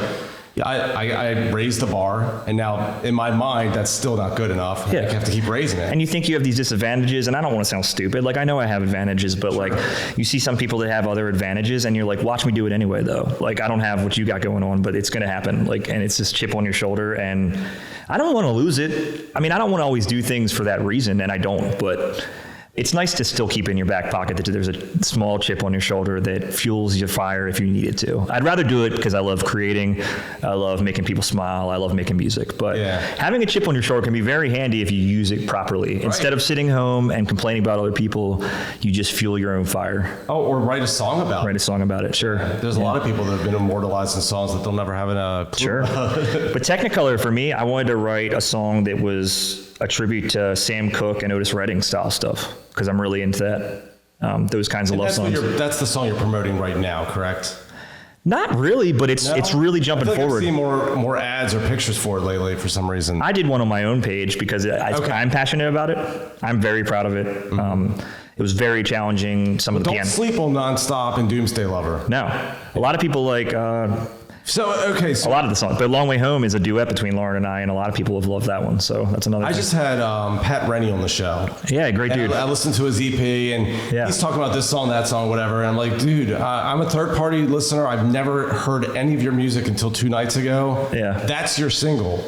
I raised the bar, and now in my mind, that's still not good enough. Yeah. I have to keep raising it. And you think you have these disadvantages, and I don't want to sound stupid. Like, I know I have advantages, but like, you see some people that have other advantages, and you're like, watch me do it anyway, though. Like, I don't have what you got going on, but it's going to happen. Like, and it's this chip on your shoulder, and I don't want to lose it. I mean, I don't want to always do things for that reason, and I don't, but it's nice to still keep in your back pocket that there's a small chip on your shoulder that fuels your fire if you need it to. I'd rather do it because I love creating, I love making people smile, I love making music. But having a chip on your shoulder can be very handy if you use it properly. Right. Instead of sitting home and complaining about other people, you just fuel your own fire. Oh, or write a song about it. Write a song about it, sure. There's a lot of people that have been immortalized in songs that they'll never have a clue. Sure. But Technicolor, for me, I wanted to write a song that was a tribute to Sam Cooke and Otis Redding style stuff, because I'm really into that, those kinds of love songs. That's the song you're promoting right now, correct? Not really, but it's really jumping forward. I've seen more ads or pictures for it lately for some reason. I did one on my own page because I'm passionate about it. I'm very proud of it. It was very challenging. Don't sleep on Nonstop and Doomsday Lover. No. A lot of people like... So a lot of the songs. But Long Way Home is a duet between Lauren and I, and a lot of people have loved that one. So that's another thing. I just had Pat Rennie on the show. Yeah, great dude. I listened to his EP, and he's talking about this song, that song, whatever. And I'm like, dude, I'm a third-party listener. I've never heard any of your music until 2 nights ago. Yeah. That's your single.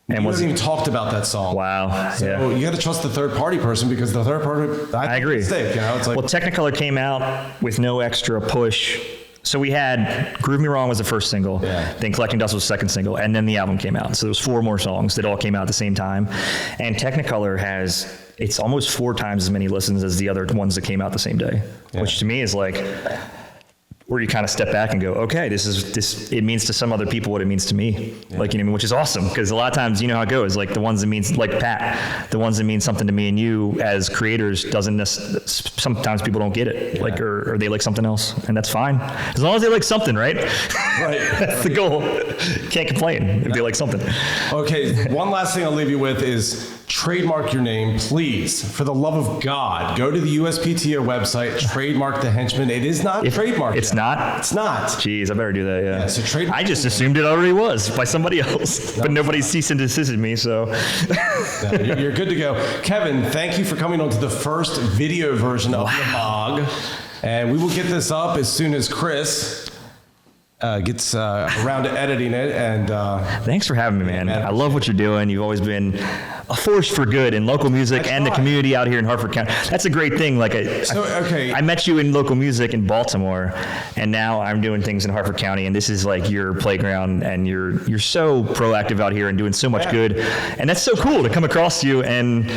And we haven't even talked about that song. Wow. So you got to trust the third-party person, because the third party, I agree. Mistake, it's like, well, Technicolor came out with no extra push. So we had Groove Me Wrong was the first single, then Collecting Dust was the second single, and then the album came out. So there was 4 more songs that all came out at the same time. And Technicolor it's almost 4 times as many listens as the other ones that came out the same day, which to me is like, where you kind of step back and go, okay, it means to some other people what it means to me. Like, which is awesome, because a lot of times, how it goes, like the ones that means, like Pat, the ones that mean something to me and you as creators sometimes people don't get it, like, or they like something else, and that's fine. As long as they like something, right? Right. That's the goal. Can't complain if they like something. Okay, one last thing I'll leave you with is trademark your name, please. For the love of God, go to the USPTO website, trademark the Henchmen. It is not trademarked. It's not? It's not. Jeez, I better do that, yeah. So trademark. I just assumed it already was by somebody else, but nobody ceased and desisted me, so. No, you're good to go. Kevin, thank you for coming on to the first video version of the Moog. And we will get this up as soon as Chris gets around to editing it. And thanks for having me, man. I love what you're doing. You've always been a force for good in local music and the community out here in Hartford County. That's a great thing. Like, I met you in local music in Baltimore, and now I'm doing things in Hartford County, and this is like your playground, and you're so proactive out here and doing so much good, and that's so cool to come across you and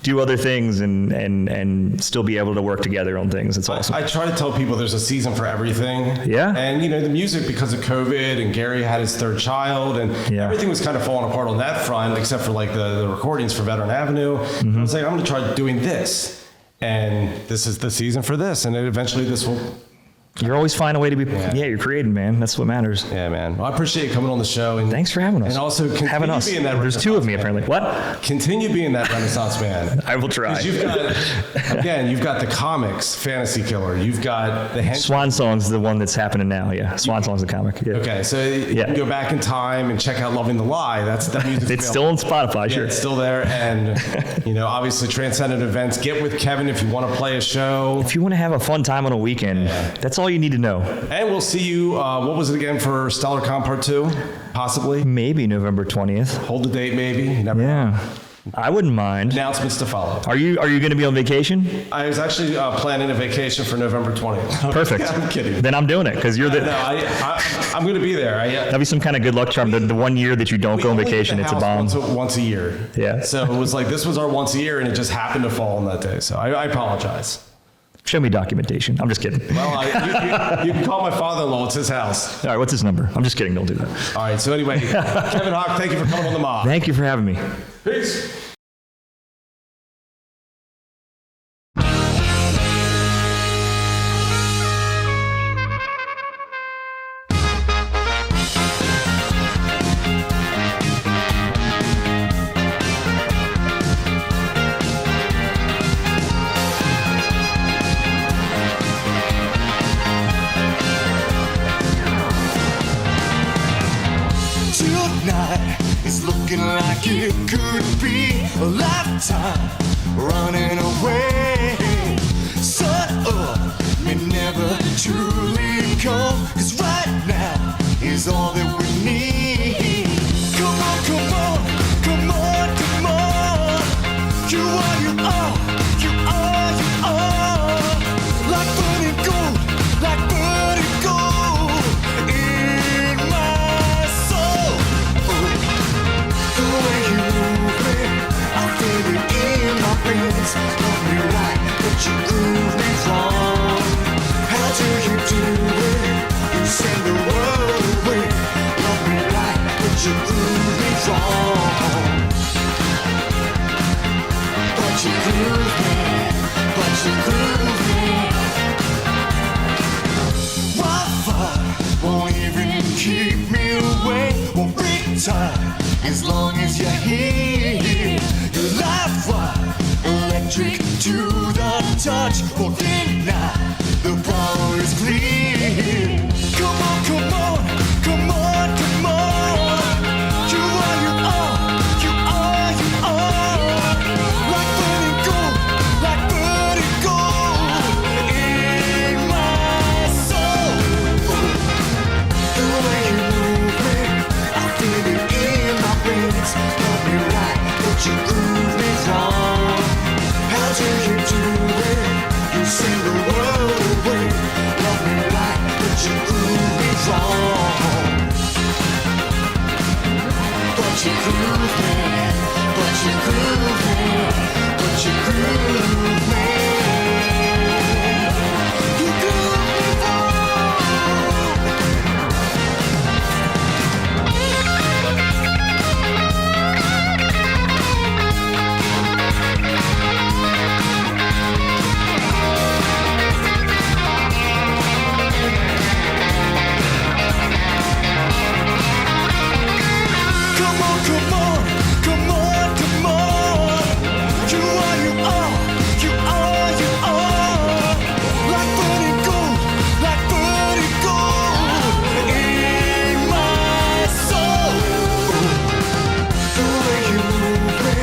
do other things and still be able to work together on things. It's awesome. I try to tell people there's a season for everything. Yeah. And the music, because of COVID, and Gary had his 3rd child, and everything was kind of falling apart on that front, except for like the recordings for Veteran Avenue. I was like, I'm going to try doing this, and this is the season for this, and eventually this will. You're always find a way to be. You're creating, man. That's what matters. Yeah, man. Well, I appreciate you coming on the show. And thanks for having us. And also continue being that. There's 2 of me apparently. What? Continue being that Renaissance man. I will try. You've got the comics, Fantasy Killer. You've got the Swan Song's the one that's happening now. Yeah, Swan Song's the comic. Yeah. Okay, so you can go back in time and check out Loving the Lie. That music. It's still on Spotify. Sure, it's still there. And obviously Transcendent Events. Get with Kevin if you want to play a show. If you want to have a fun time on a weekend, that's all you need to know. And we'll see you, what was it again, for Stellar Con Part 2? Possibly? Maybe November 20th. Hold the date, maybe. You never know. I wouldn't mind. Announcements to follow. Are you going to be on vacation? I was actually planning a vacation for November 20th. Perfect. I'm kidding. Then I'm doing it, because you're the... No, I'm going to be there. That'll be some kind of good luck charm. The 1 year that you don't go on vacation, it's a bomb. Once a year. Yeah. So it was like, this was our once a year, and it just happened to fall on that day. So I apologize. Show me documentation. I'm just kidding. Well, you can call my father-in-law. It's his house. All right, what's his number? I'm just kidding. Don't do that. All right, so anyway, Kevin Hock, thank you for coming on the Moog. Thank you for having me. Peace. It's looking like it could be a lifetime running away. Shut up, may never truly come, 'cause right now is all that we need. Come on, come on, come on, come on. You are, you are, you are, you are. Like burning gold, like burning gold in my soul. The way you move me, I feel it in my veins. Love me right, but you prove me wrong. How do you do it? You send the world away. Love me right, but you prove me wrong. But you prove me, but you prove me. Why fuck? Won't time as long as you're here. Your life wire, electric to the touch. Won't deny the power is clear. Come on, come on, come on, come on. You are, you are, you are, you are. Like burning gold, like burning gold in my soul. The way you move me, I feel it in my veins. Love me right, but you prove me wrong. How do you do it? You sing the world away. Love me right, but you prove me wrong. But you prove me, but you prove me, but you prove me. You prove me wrong. Come on, come on, come on, come on. You are, you are, you are, you are. Like burning gold, like burning gold in my soul. The way you move me,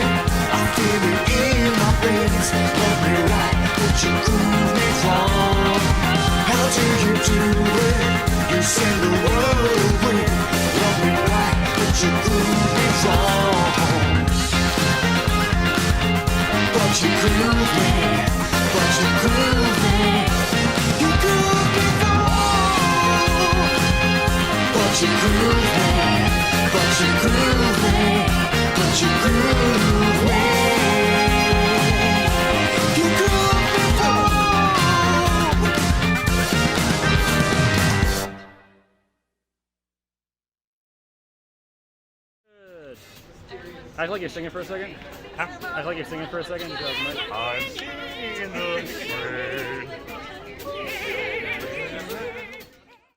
I feel it in my veins. Love me right, but you prove me wrong. How do you do it? You send the world away. Love me right, but you prove me wrong. But you prove me, but you prove me. You prove me wrong. But you prove me, but you prove me, but you prove me. You prove me wrong. Act like you're singing for a second. Act like you're singing for a second. I'm singing in the rain.